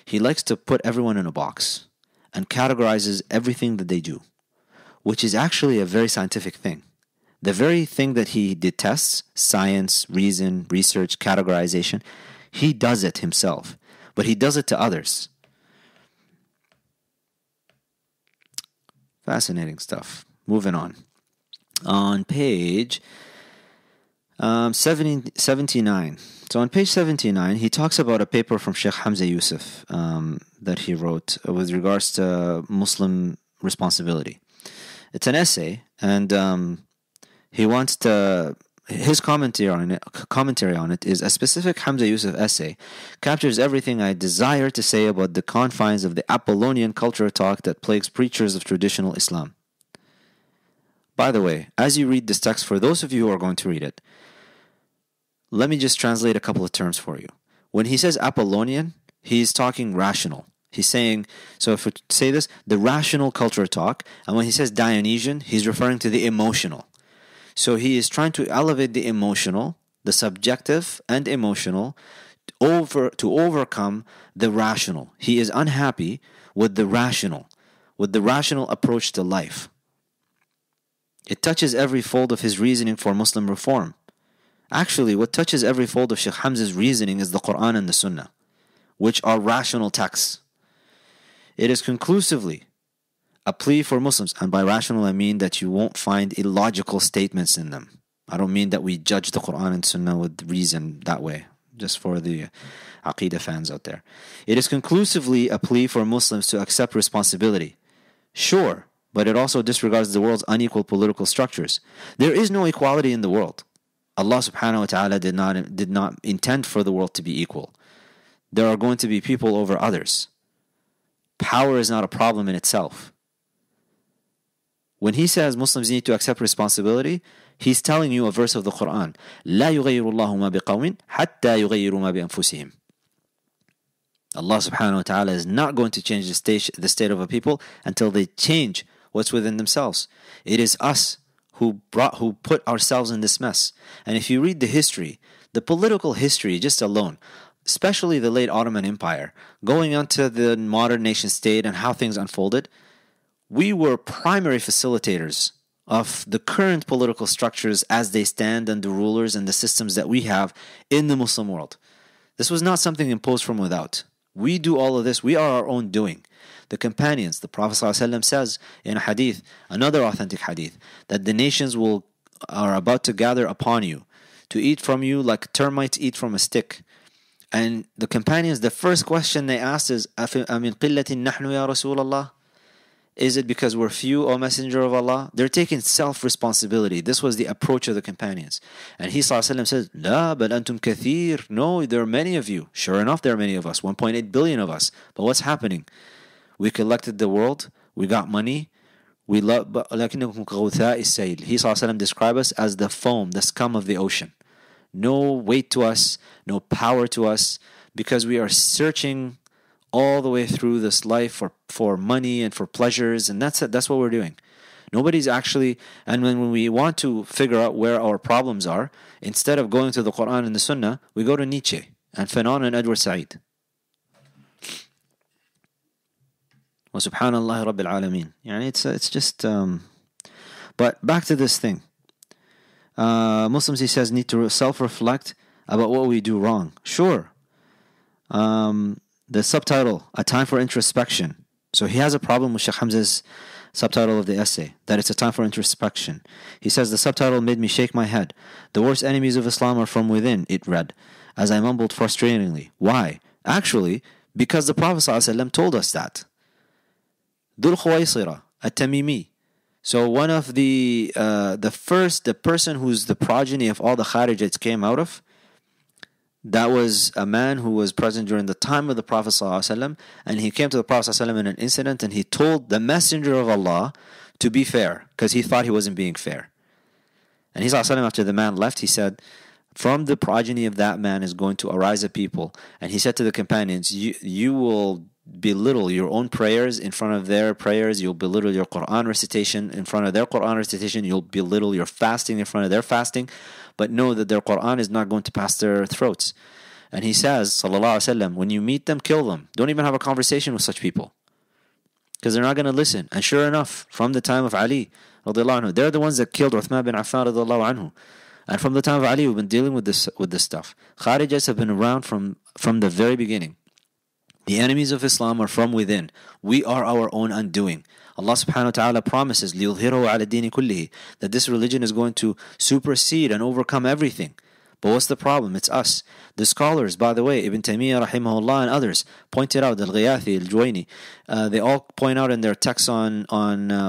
He likes to put everyone in a box and categorizes everything that they do, which is actually a very scientific thing. The very thing that he detests, science, reason, research, categorization, he does it himself, but he does it to others. Fascinating stuff. Moving on. On page 79. So on page 79, he talks about a paper from Sheikh Hamza Yusuf that he wrote with regards to Muslim responsibility. It's an essay, and he wants to... His commentary on it is, a specific Hamza Yusuf essay captures everything I desire to say about the confines of the Apollonian culture talk that plagues preachers of traditional Islam. By the way, as you read this text, for those of you who are going to read it, let me just translate a couple of terms for you. When he says Apollonian, he's talking rational. He's saying, so if we say this, the rational culture talk, and when he says Dionysian, he's referring to the emotional. So he is trying to elevate the emotional, the subjective and emotional, to overcome the rational. He is unhappy with the rational approach to life. It touches every fold of his reasoning for Muslim reform. Actually, what touches every fold of Sheikh Hamza's reasoning is the Quran and the Sunnah, which are rational texts. It is conclusively a plea for Muslims, and by rational I mean that you won't find illogical statements in them. I don't mean that we judge the Quran and Sunnah with reason that way, just for the Aqidah fans out there. It is conclusively a plea for Muslims to accept responsibility. Sure, but it also disregards the world's unequal political structures. There is no equality in the world. Allah subhanahu wa ta'ala did not intend for the world to be equal. There are going to be people over others. Power is not a problem in itself. When he says Muslims need to accept responsibility, he's telling you a verse of the Quran. لا يغير الله ما بقوم حتى يغيروا ما بأنفسهم. Allah subhanahu wa ta'ala is not going to change the state of a people until they change what's within themselves. It is us who put ourselves in this mess. And if you read the history, the political history just alone, especially the late Ottoman Empire, going on to the modern nation state and how things unfolded, we were primary facilitators of the current political structures as they stand and the rulers and the systems that we have in the Muslim world. This was not something imposed from without. We do all of this. We are our own doing. The companions, the Prophet ﷺ says in a hadith, another authentic hadith, that the nations are about to gather upon you, to eat from you like termites eat from a stick. And the companions, the first question they asked is, أَمِنْ قِلَّةٍ نَحْنُ يَا رَسُولَ اللَّهِ? Is it because we're few, O Messenger of Allah? They're taking self-responsibility. This was the approach of the companions. And he ﷺ says, لا بل أنتم كثير. No, there are many of you. Sure enough, there are many of us, 1.8 billion of us. But what's happening? We collected the world, we got money, we love, لكنكم كغثاء السيل. He ﷺ described us as the foam, the scum of the ocean. No weight to us, no power to us, because we are searching all the way through this life for money and for pleasures, and that's it. That's what we're doing. Nobody's actually, and when we want to figure out where our problems are, instead of going to the Quran and the Sunnah, we go to Nietzsche and Fanon and Edward Said. Wa subhanallah rabbil alameen. Yani it's just but back to this thing. Muslims, he says, need to self-reflect about what we do wrong. Sure. The subtitle, A Time for Introspection. So he has a problem with Sheikh Hamza's subtitle of the essay, that it's a time for introspection. He says, the subtitle made me shake my head. The worst enemies of Islam are from within, it read, as I mumbled frustratingly. Why? Actually, because the Prophet ﷺ told us that. Dhul Khuwaysira, at-Tamimi. So one of the person who's the progeny of all the Kharijites came out of, that was a man who was present during the time of the Prophet ﷺ, and he came to the Prophet ﷺ in an incident, and he told the Messenger of Allah to be fair, because he thought he wasn't being fair. And he ﷺ, after the man left, he said, from the progeny of that man is going to arise a people. And he said to the companions, you will belittle your own prayers in front of their prayers, you'll belittle your Quran recitation in front of their Quran recitation, you'll belittle your fasting in front of their fasting, but know that their Quran is not going to pass their throats. And he says, sallallahu alaihi wasallam, when you meet them, kill them. Don't even have a conversation with such people, because they're not going to listen. And sure enough, from the time of Ali radiallahu anhu, they're the ones that killed Uthman bin Affan radiallahu anhu. And from the time of Ali, we've been dealing with this stuff. Kharijites have been around from the very beginning. The enemies of Islam are from within. We are our own undoing. Allah subhanahu wa ta'ala promises لِيُظْهِرَهُ عَلَى الدِّينِ كُلِّهِ, that this religion is going to supersede and overcome everything. But what's the problem? It's us. The scholars, by the way, Ibn Taymiyyah rahimahullah and others pointed out, Al-Ghiyathi, Al-Juwayni, they all point out in their texts on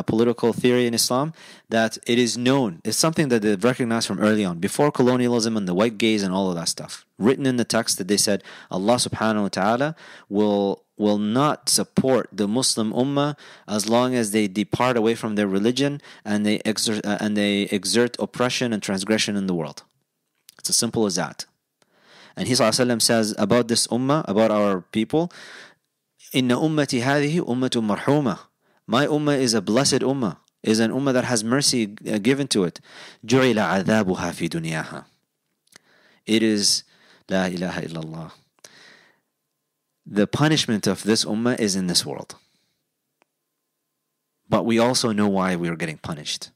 political theory in Islam, that it is known, it's something that they've recognized from early on, before colonialism and the white gaze and all of that stuff. Written in the text that they said, Allah subhanahu wa ta'ala will not support the Muslim ummah as long as they depart away from their religion and they exert oppression and transgression in the world. It's as simple as that. And he ﷺ says about this ummah, about our people, Inna ummati hadihi ummatun marhuma. My ummah is a blessed ummah, is an ummah that has mercy given to it. Ju'ila adhabuha fi dunyaha. It is la ilaha illallah. The punishment of this ummah is in this world. But we also know why we are getting punished.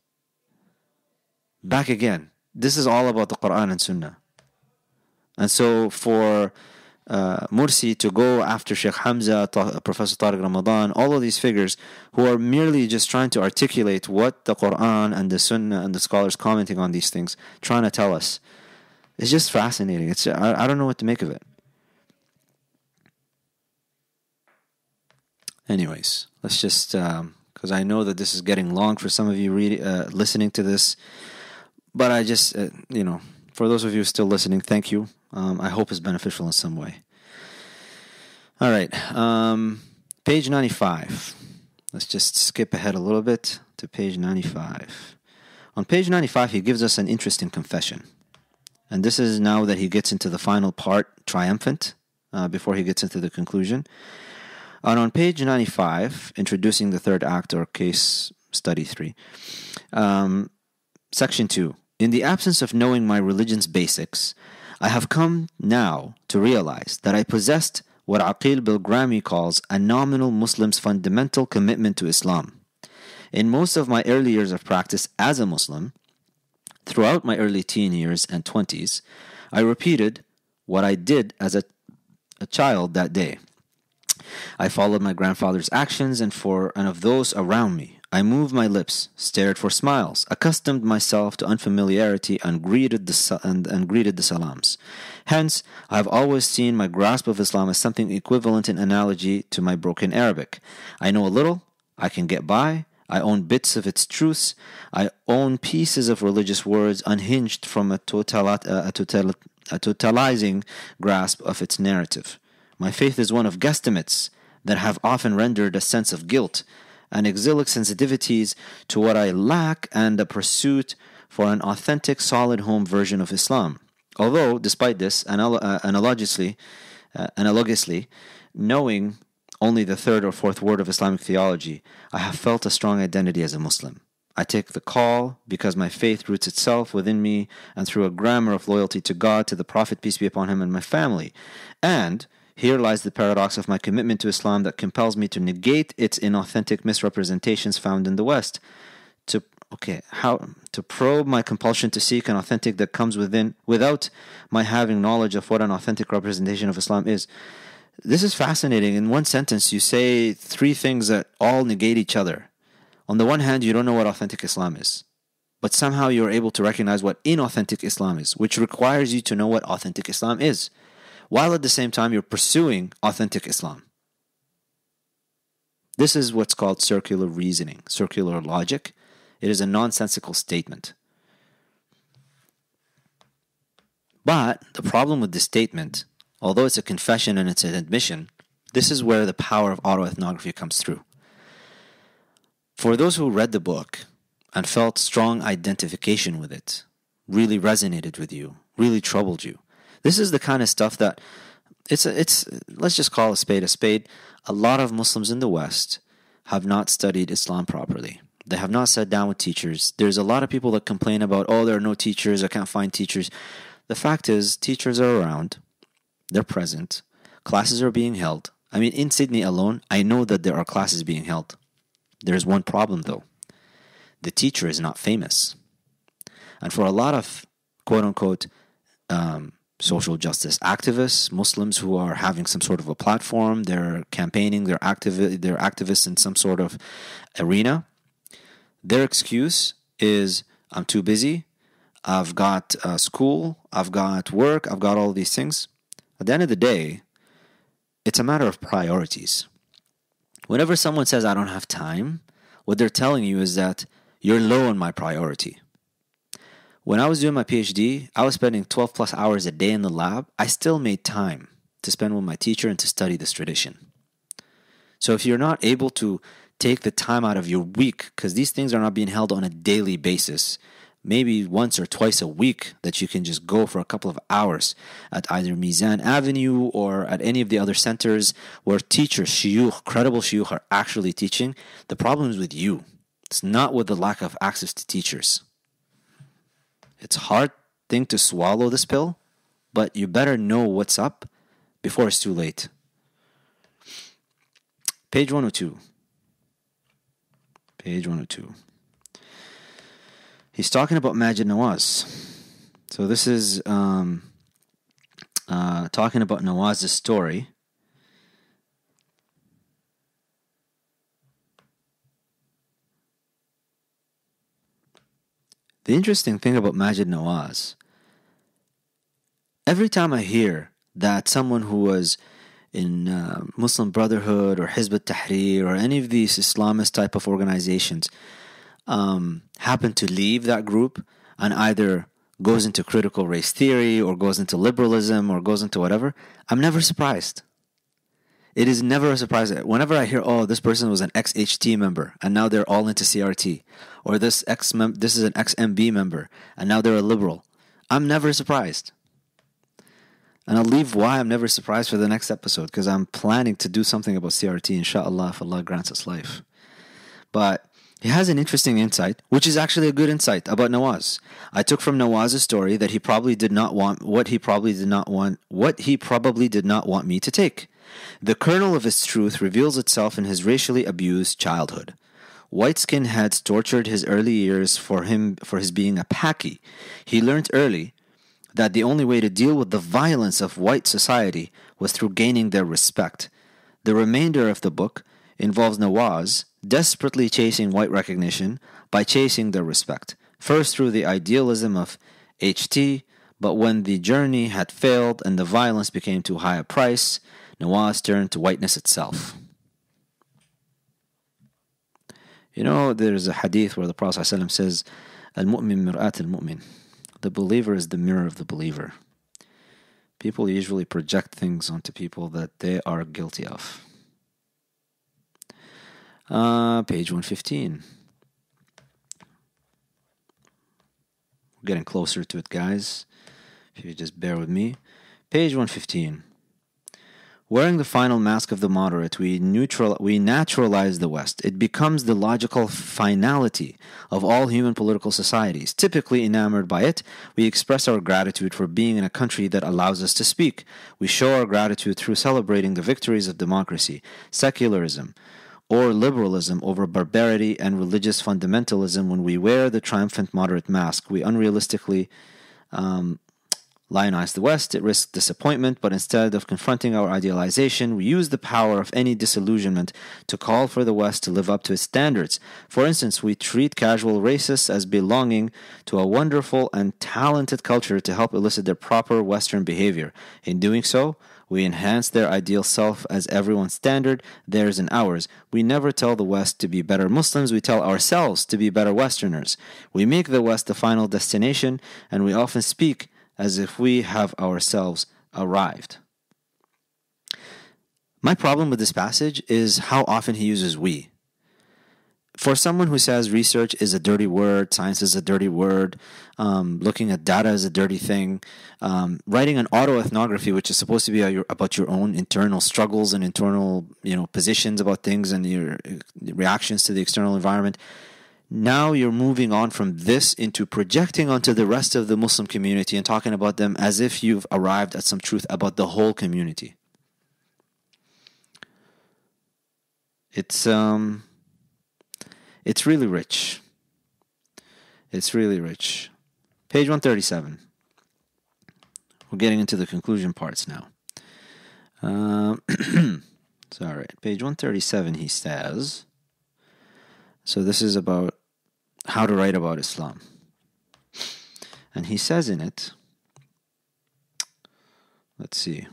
Back again. This is all about the Quran and Sunnah. And so for Morsi to go after Sheikh Hamza, Professor Tariq Ramadan, all of these figures who are merely just trying to articulate what the Quran and the Sunnah and the scholars commenting on these things trying to tell us. It's just fascinating. I don't know what to make of it. Anyways, let's just, because I know that this is getting long for some of you listening to this, but I just, for those of you still listening, thank you. I hope it's beneficial in some way. All right, page 95. Let's just skip ahead a little bit to page 95. On page 95, he gives us an interesting confession. And this is now that he gets into the final part, triumphant, before he gets into the conclusion. And on page 95, introducing the third act or case study 3, section 2, in the absence of knowing my religion's basics, I have come now to realize that I possessed what Aqil Bilgrami calls a nominal Muslim's fundamental commitment to Islam. In most of my early years of practice as a Muslim, throughout my early teen years and 20s, I repeated what I did as a child that day. I followed my grandfather's actions and of those around me. I moved my lips, stared for smiles, accustomed myself to unfamiliarity, and greeted the salams. Hence, I have always seen my grasp of Islam as something equivalent in analogy to my broken Arabic. I know a little, I can get by, I own bits of its truths, I own pieces of religious words unhinged from a totalizing grasp of its narrative. My faith is one of guesstimates that have often rendered a sense of guilt and exilic sensitivities to what I lack and a pursuit for an authentic, solid home version of Islam. Although, despite this, analogously, knowing only the third or fourth word of Islamic theology, I have felt a strong identity as a Muslim. I take the call because my faith roots itself within me and through a grammar of loyalty to God, to the Prophet, peace be upon him, and my family. And here lies the paradox of my commitment to Islam that compels me to negate its inauthentic misrepresentations found in the West. To probe my compulsion to seek an authentic that comes without my having knowledge of what an authentic representation of Islam is. This is fascinating. In one sentence, you say 3 things that all negate each other. On the one hand, you don't know what authentic Islam is, but somehow you're able to recognize what inauthentic Islam is, which requires you to know what authentic Islam is, while at the same time you're pursuing authentic Islam. This is what's called circular reasoning, circular logic. It is a nonsensical statement. But the problem with this statement, although it's a confession and it's an admission, this is where the power of autoethnography comes through. For those who read the book and felt strong identification with it, really resonated with you, really troubled you, this is the kind of stuff that it's let's just call a spade a spade. A lot of Muslims in the West have not studied Islam properly. They have not sat down with teachers. There's a lot of people that complain about, there are no teachers, I can't find teachers. The fact is, teachers are around. They're present. Classes are being held. I mean, in Sydney alone, I know that there are classes being held. There's one problem, though. The teacher is not famous. And for a lot of, quote-unquote, social justice activists, Muslims who are having some sort of a platform, they're campaigning, they're activists in some sort of arena, their excuse is, I'm too busy, I've got school, I've got work, I've got all these things. At the end of the day, it's a matter of priorities. Whenever someone says, I don't have time, what they're telling you is that you're low on my priority. When I was doing my PhD, I was spending 12 plus hours a day in the lab. I still made time to spend with my teacher and to study this tradition. So if you're not able to take the time out of your week, because these things are not being held on a daily basis, maybe once or twice a week that you can just go for a couple of hours at either Mizan Avenue or at any of the other centers where teachers, shuyukh, credible shuyukh are actually teaching, the problem is with you. It's not with the lack of access to teachers. It's a hard thing to swallow this pill, but you better know what's up before it's too late. Page 102. Page 102. He's talking about Majid Nawaz. So this is talking about Nawaz's story. The interesting thing about Majid Nawaz, every time I hear that someone who was in Muslim Brotherhood or Hizb ut-Tahrir or any of these Islamist type of organizations happen to leave that group and either goes into critical race theory or goes into liberalism or goes into whatever, I'm never surprised. It is never a surprise. Whenever I hear, oh, this person was an ex-HT member and now they're all into CRT, or this is an ex-MB member and now they're a liberal, I'm never surprised. And I'll leave why I'm never surprised for the next episode, because I'm planning to do something about CRT, inshallah, if Allah grants us life. But he has an interesting insight, which is actually a good insight about Nawaz. I took from Nawaz's story that he probably did not want what he probably did not want me to take. The kernel of his truth reveals itself in his racially abused childhood. White skinheads tortured his early years for his being a Paki. He learned early that the only way to deal with the violence of white society was through gaining their respect. The remainder of the book involves Nawaz desperately chasing white recognition by chasing their respect, first through the idealism of HT, but when the journey had failed and the violence became too high a price, Nawaz turned to whiteness itself. You know, there's a hadith where the Prophet ﷺ says, Al-mu'min mir'at al-mu'min. The believer is the mirror of the believer. People usually project things onto people that they are guilty of. Page 115. We're getting closer to it, guys. If you just bear with me. Page 115. Wearing the final mask of the moderate, we naturalize the West. It becomes the logical finality of all human political societies. Typically enamored by it, we express our gratitude for being in a country that allows us to speak. We show our gratitude through celebrating the victories of democracy, secularism, or liberalism over barbarity and religious fundamentalism. When we wear the triumphant moderate mask, we unrealistically lionize the West. It risks disappointment, but instead of confronting our idealization, we use the power of any disillusionment to call for the West to live up to its standards. For instance, we treat casual racists as belonging to a wonderful and talented culture to help elicit their proper Western behavior. In doing so, we enhance their ideal self as everyone's standard, theirs and ours. We never tell the West to be better Muslims, we tell ourselves to be better Westerners. We make the West the final destination, and we often speak as if we have ourselves arrived. My problem with this passage is how often he uses we. For someone who says research is a dirty word, science is a dirty word, looking at data is a dirty thing, writing an autoethnography, which is supposed to be about your own internal struggles and internal positions about things and your reactions to the external environment, now you're moving on from this into projecting onto the rest of the Muslim community and talking about them as if you've arrived at some truth about the whole community. It's really rich. It's really rich. Page 137. We're getting into the conclusion parts now. Sorry. Page 137 he says, so this is about how to write about Islam. And he says in it, let's see.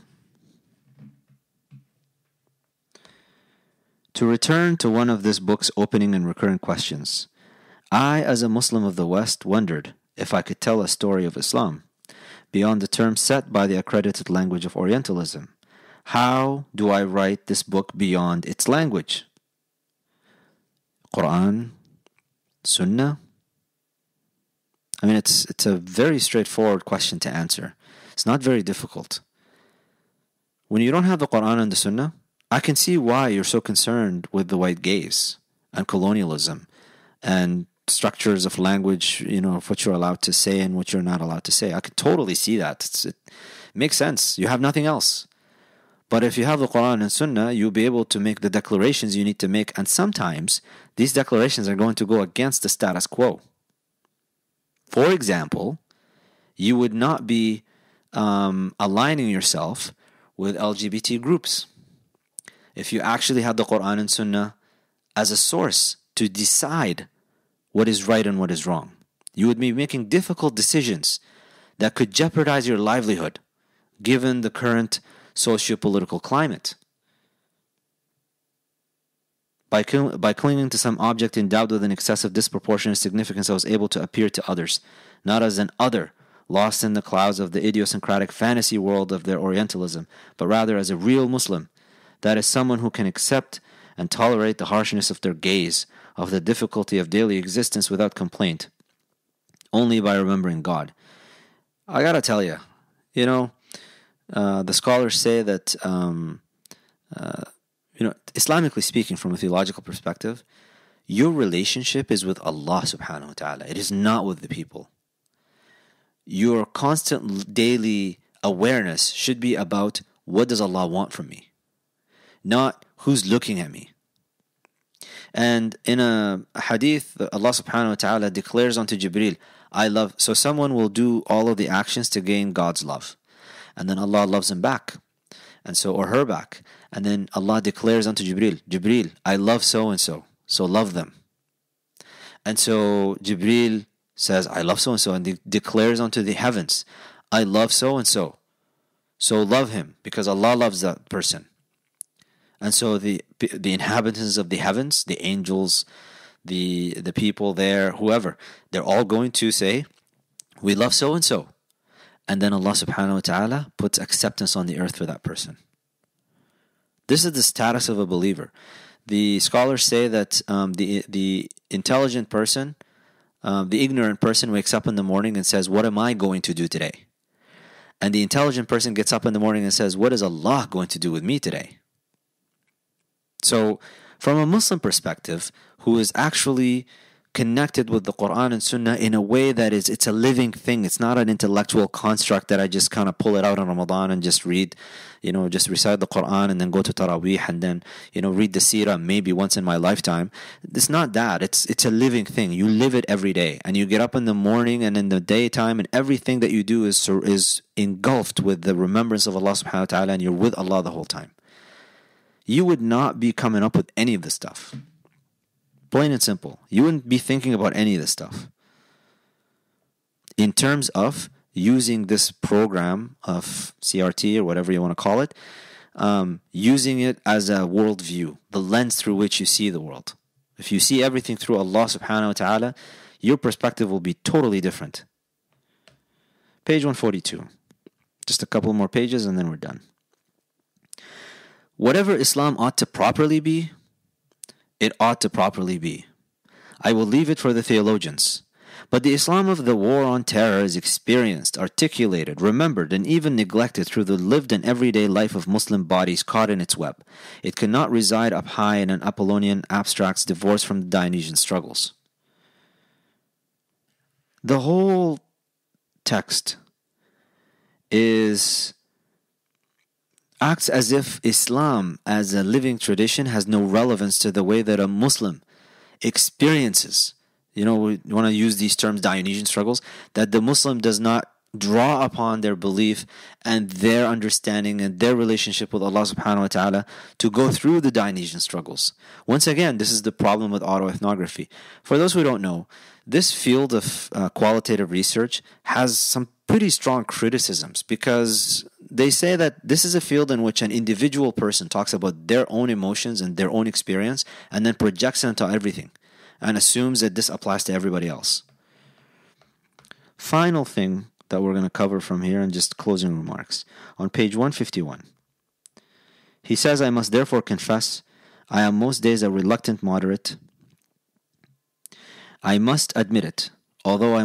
To return to one of this book's opening and recurrent questions, I, as a Muslim of the West, wondered if I could tell a story of Islam beyond the terms set by the accredited language of Orientalism. How do I write this book beyond its language? Quran, Sunnah? I mean, it's a very straightforward question to answer. It's not very difficult. When you don't have the Quran and the Sunnah, I can see why you're so concerned with the white gaze and colonialism and structures of language, of what you're allowed to say and what you're not allowed to say. I could totally see that. It makes sense. You have nothing else. But if you have the Quran and Sunnah, you'll be able to make the declarations you need to make. And sometimes these declarations are going to go against the status quo. For example, you would not be aligning yourself with LGBT groups. If you actually had the Quran and Sunnah as a source to decide what is right and what is wrong, you would be making difficult decisions that could jeopardize your livelihood given the current socio-political climate. By clinging to some object endowed with an excessive disproportionate significance that was able to appear to others, not as an other, lost in the clouds of the idiosyncratic fantasy world of their Orientalism, but rather as a real Muslim, that is someone who can accept and tolerate the harshness of their gaze, of the difficulty of daily existence without complaint, only by remembering God. I gotta tell you, the scholars say that, Islamically speaking, from a theological perspective, your relationship is with Allah subhanahu wa ta'ala. It is not with the people. Your constant daily awareness should be about what does Allah want from me, not who's looking at me. And in a hadith, Allah subhanahu wa ta'ala declares unto Jibreel, I love. So someone will do all of the actions to gain God's love, and then Allah loves him back, and so, or her back. And then Allah declares unto Jibreel, I love so and so, so love them. And so Jibreel says, I love so and so, and declares unto the heavens, I love so and so, so love him, because Allah loves that person. And so the inhabitants of the heavens, the angels, the people there, whoever, they're all going to say, we love so and so. And then Allah subhanahu wa ta'ala puts acceptance on the earth for that person. This is the status of a believer. The scholars say that the intelligent person, the ignorant person wakes up in the morning and says, what am I going to do today? And the intelligent person gets up in the morning and says, what is Allah going to do with me today? So, from a Muslim perspective, who is actually connected with the Quran and Sunnah in a way that it's a living thing. It's not an intellectual construct that I just kind of pull it out in Ramadan and just read, just recite the Quran and then go to Taraweeh and then, read the Seerah maybe once in my lifetime. It's not that. It's a living thing. You live it every day, and you get up in the morning and in the daytime, and everything that you do is engulfed with the remembrance of Allah subhanahu wa ta'ala, and you're with Allah the whole time. You would not be coming up with any of this stuff. Plain and simple. You wouldn't be thinking about any of this stuff in terms of using this program of CRT or whatever you want to call it, using it as a worldview, the lens through which you see the world. If you see everything through Allah subhanahu wa ta'ala, your perspective will be totally different. Page 142. Just a couple more pages and then we're done. Whatever Islam ought to properly be, it ought to properly be. I will leave it for the theologians. But the Islam of the war on terror is experienced, articulated, remembered, and even neglected through the lived and everyday life of Muslim bodies caught in its web. It cannot reside up high in an Apollonian abstracts divorced from the Dionysian struggles. The whole text acts as if Islam as a living tradition has no relevance to the way that a Muslim experiences. We want to use these terms, Dionysian struggles, that the Muslim does not draw upon their belief and their understanding and their relationship with Allah subhanahu wa ta'ala to go through the Dionysian struggles. Once again, this is the problem with autoethnography. For those who don't know, this field of qualitative research has some pretty strong criticisms, because they say that this is a field in which an individual person talks about their own emotions and their own experience and then projects it into everything and assumes that this applies to everybody else. Final thing that we're going to cover from here, and just closing remarks. On page 151, he says, I must therefore confess, I am most days a reluctant moderate. I must admit it, although I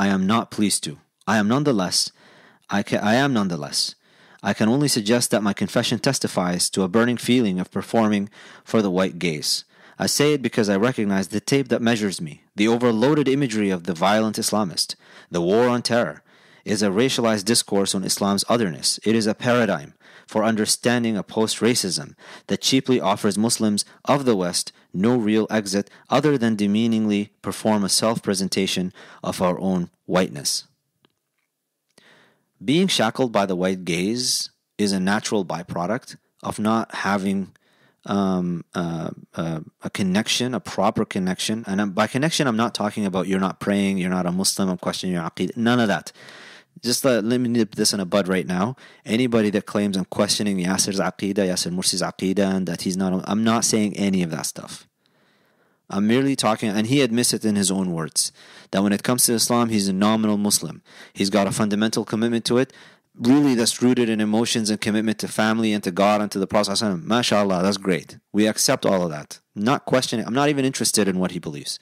am not pleased to. I am nonetheless. I can only suggest that my confession testifies to a burning feeling of performing for the white gaze. I say it because I recognize the tape that measures me, the overloaded imagery of the violent Islamist. The war on terror is a racialized discourse on Islam's otherness. It is a paradigm for understanding a post-racism that cheaply offers Muslims of the West no real exit other than demeaningly perform a self-presentation of our own whiteness. being shackled by the white gaze is a natural byproduct of not having a connection, a proper connection. And by connection, I'm not talking about you're not praying, you're not a Muslim, I'm questioning your aqeedah. None of that. Just let me nip this in a bud right now. Anybody that claims I'm questioning Yassir's aqeedah, Yassir Morsi's aqeedah, and that he's not, I'm not saying any of that stuff. I'm merely talking, and he admits it in his own words, that when it comes to Islam, he's a nominal Muslim. He's got a fundamental commitment to it, really that's rooted in emotions and commitment to family and to God and to the Prophet ﷺ. MashaAllah, that's great. We accept all of that. Not questioning. I'm not even interested in what he believes.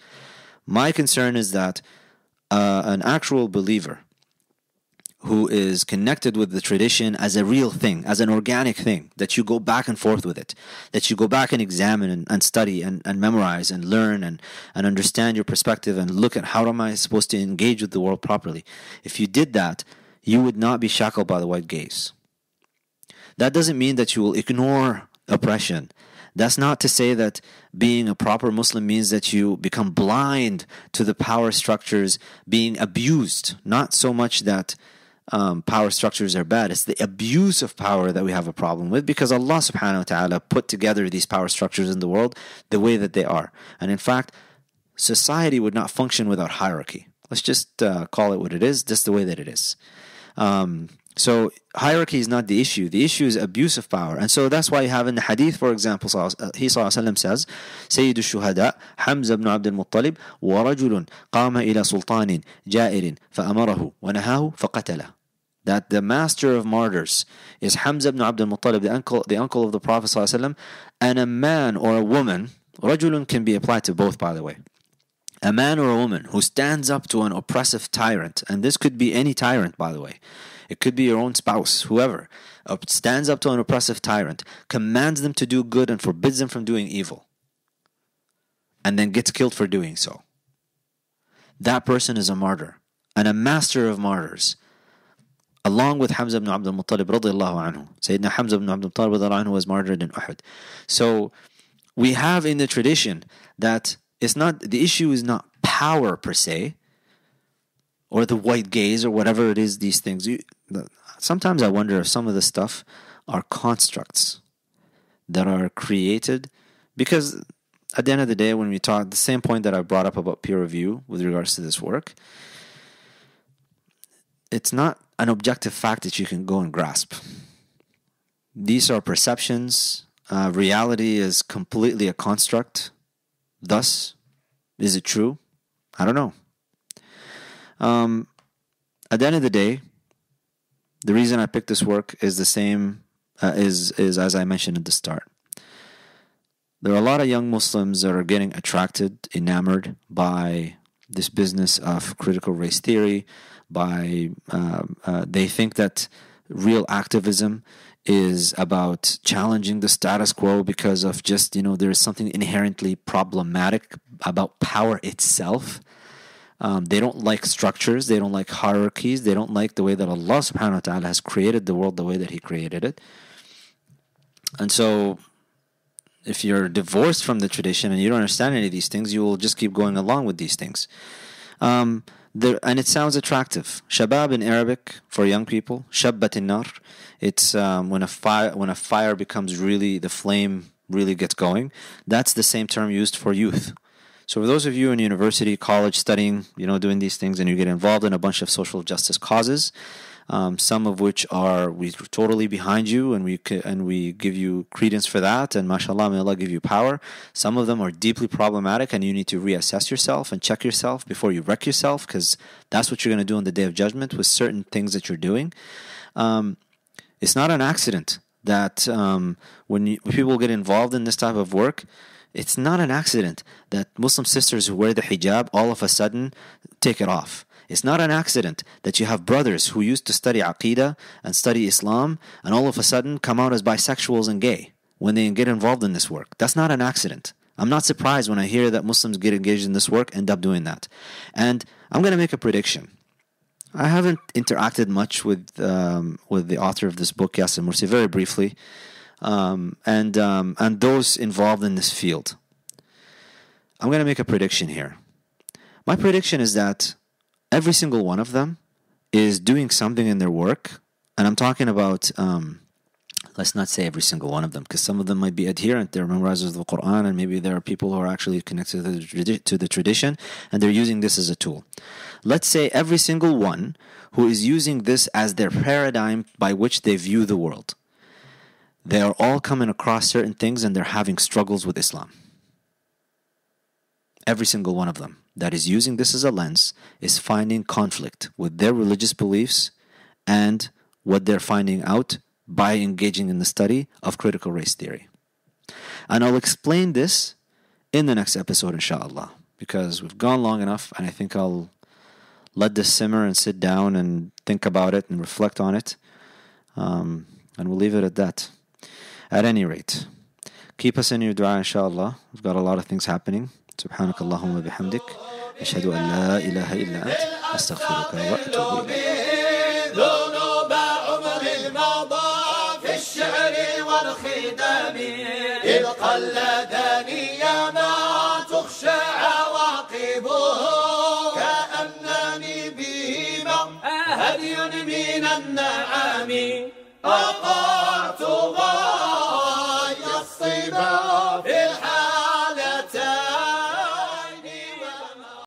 My concern is that an actual believer who is connected with the tradition as a real thing, as an organic thing, that you go back and forth with it, that you go back and examine and study and memorize and learn and understand your perspective and look at how am I supposed to engage with the world properly. If you did that, you would not be shackled by the white gaze. That doesn't mean that you will ignore oppression. That's not to say that being a proper Muslim means that you become blind to the power structures being abused. Not so much that power structures are bad. It's the abuse of power that we have a problem with, because Allah subhanahu wa ta'ala put together these power structures in the world the way that they are. And in fact, society would not function without hierarchy. Let's just call it what it is, just the way that it is. So hierarchy is not the issue. The issue is abuse of power. And so that's why you have in the hadith, for example, he ﷺ says, سيد الشهداء حمزة بن عبد المطلب ورجل قام إلى سلطان جائر فأمره ونهاه فقتله. That the master of martyrs is Hamza ibn Abd al-Muttalib, the uncle of the Prophet ﷺ, and a man or a woman, رجل can be applied to both, by the way. A man or a woman who stands up to an oppressive tyrant, and this could be any tyrant, by the way. It could be your own spouse, whoever, stands up to an oppressive tyrant, commands them to do good and forbids them from doing evil, and then gets killed for doing so. That person is a martyr, and a master of martyrs, along with Hamza ibn Abd al-Muttalib radiyallahu anhu. Sayyidina Hamza ibn Abd al-Muttalib radiyallahu anhu was martyred in Uhud. So we have in the tradition that it's not, the issue is not power per se, or the white gaze, or whatever it is, these things. Sometimes I wonder if some of this stuff are constructs that are created, because at the end of the day, when we talk, the same point that I brought up about peer review with regards to this work, it's not an objective fact that you can go and grasp. These are perceptions. Reality is completely a construct. Thus, is it true? I don't know. At the end of the day, the reason I picked this work is the same is as I mentioned at the start. There are a lot of young Muslims that are getting attracted, enamored by this business of critical race theory. They think that real activism is about challenging the status quo because of just, there is something inherently problematic about power itself. They don't like structures, they don't like hierarchies, they don't like the way that Allah subhanahu wa ta'ala has created the world the way that He created it. And so, if you're divorced from the tradition and you don't understand any of these things, you will just keep going along with these things. And it sounds attractive. Shabab in Arabic for young people, shabbat nar. It's when a fire becomes really, the flame really gets going. That's the same term used for youth. So for those of you in university, college, studying, doing these things, and you get involved in a bunch of social justice causes, some of which we're totally behind you, and we give you credence for that, and mashallah, may Allah give you power. Some of them are deeply problematic, and you need to reassess yourself and check yourself before you wreck yourself, because that's what you're going to do on the Day of Judgment with certain things that you're doing. It's not an accident that when people get involved in this type of work, it's not an accident that Muslim sisters who wear the hijab all of a sudden take it off. It's not an accident that you have brothers who used to study Aqidah and study Islam and all of a sudden come out as bisexuals and gay when they get involved in this work. That's not an accident. I'm not surprised when I hear that Muslims get engaged in this work, end up doing that. And I'm going to make a prediction. I haven't interacted much with the author of this book, Yassir Morsi, very briefly. And those involved in this field. I'm going to make a prediction here. My prediction is that every single one of them is doing something in their work, and I'm talking about, let's not say every single one of them, because some of them might be adherent, they're memorizers of the Quran, and maybe there are people who are actually connected to the tradition, and they're using this as a tool. Let's say every single one who is using this as their paradigm by which they view the world. They are all coming across certain things and they're having struggles with Islam. Every single one of them that is using this as a lens is finding conflict with their religious beliefs and what they're finding out by engaging in the study of critical race theory. And I'll explain this in the next episode, inshallah, because we've gone long enough, and I think I'll let this simmer and sit down and think about it and reflect on it, and we'll leave it at that. At any rate, keep us in your dua, inshallah. We've got a lot of things happening. سبحانك اللهم وبحمدك أشهد أن لا إله إلا أنت أستغفرك وأتوب إليك.
ذنوب عمر الماضى في الشعر والخدام إذ قلدني ما تخشى عواقبه كأنني بهما هدي من النعام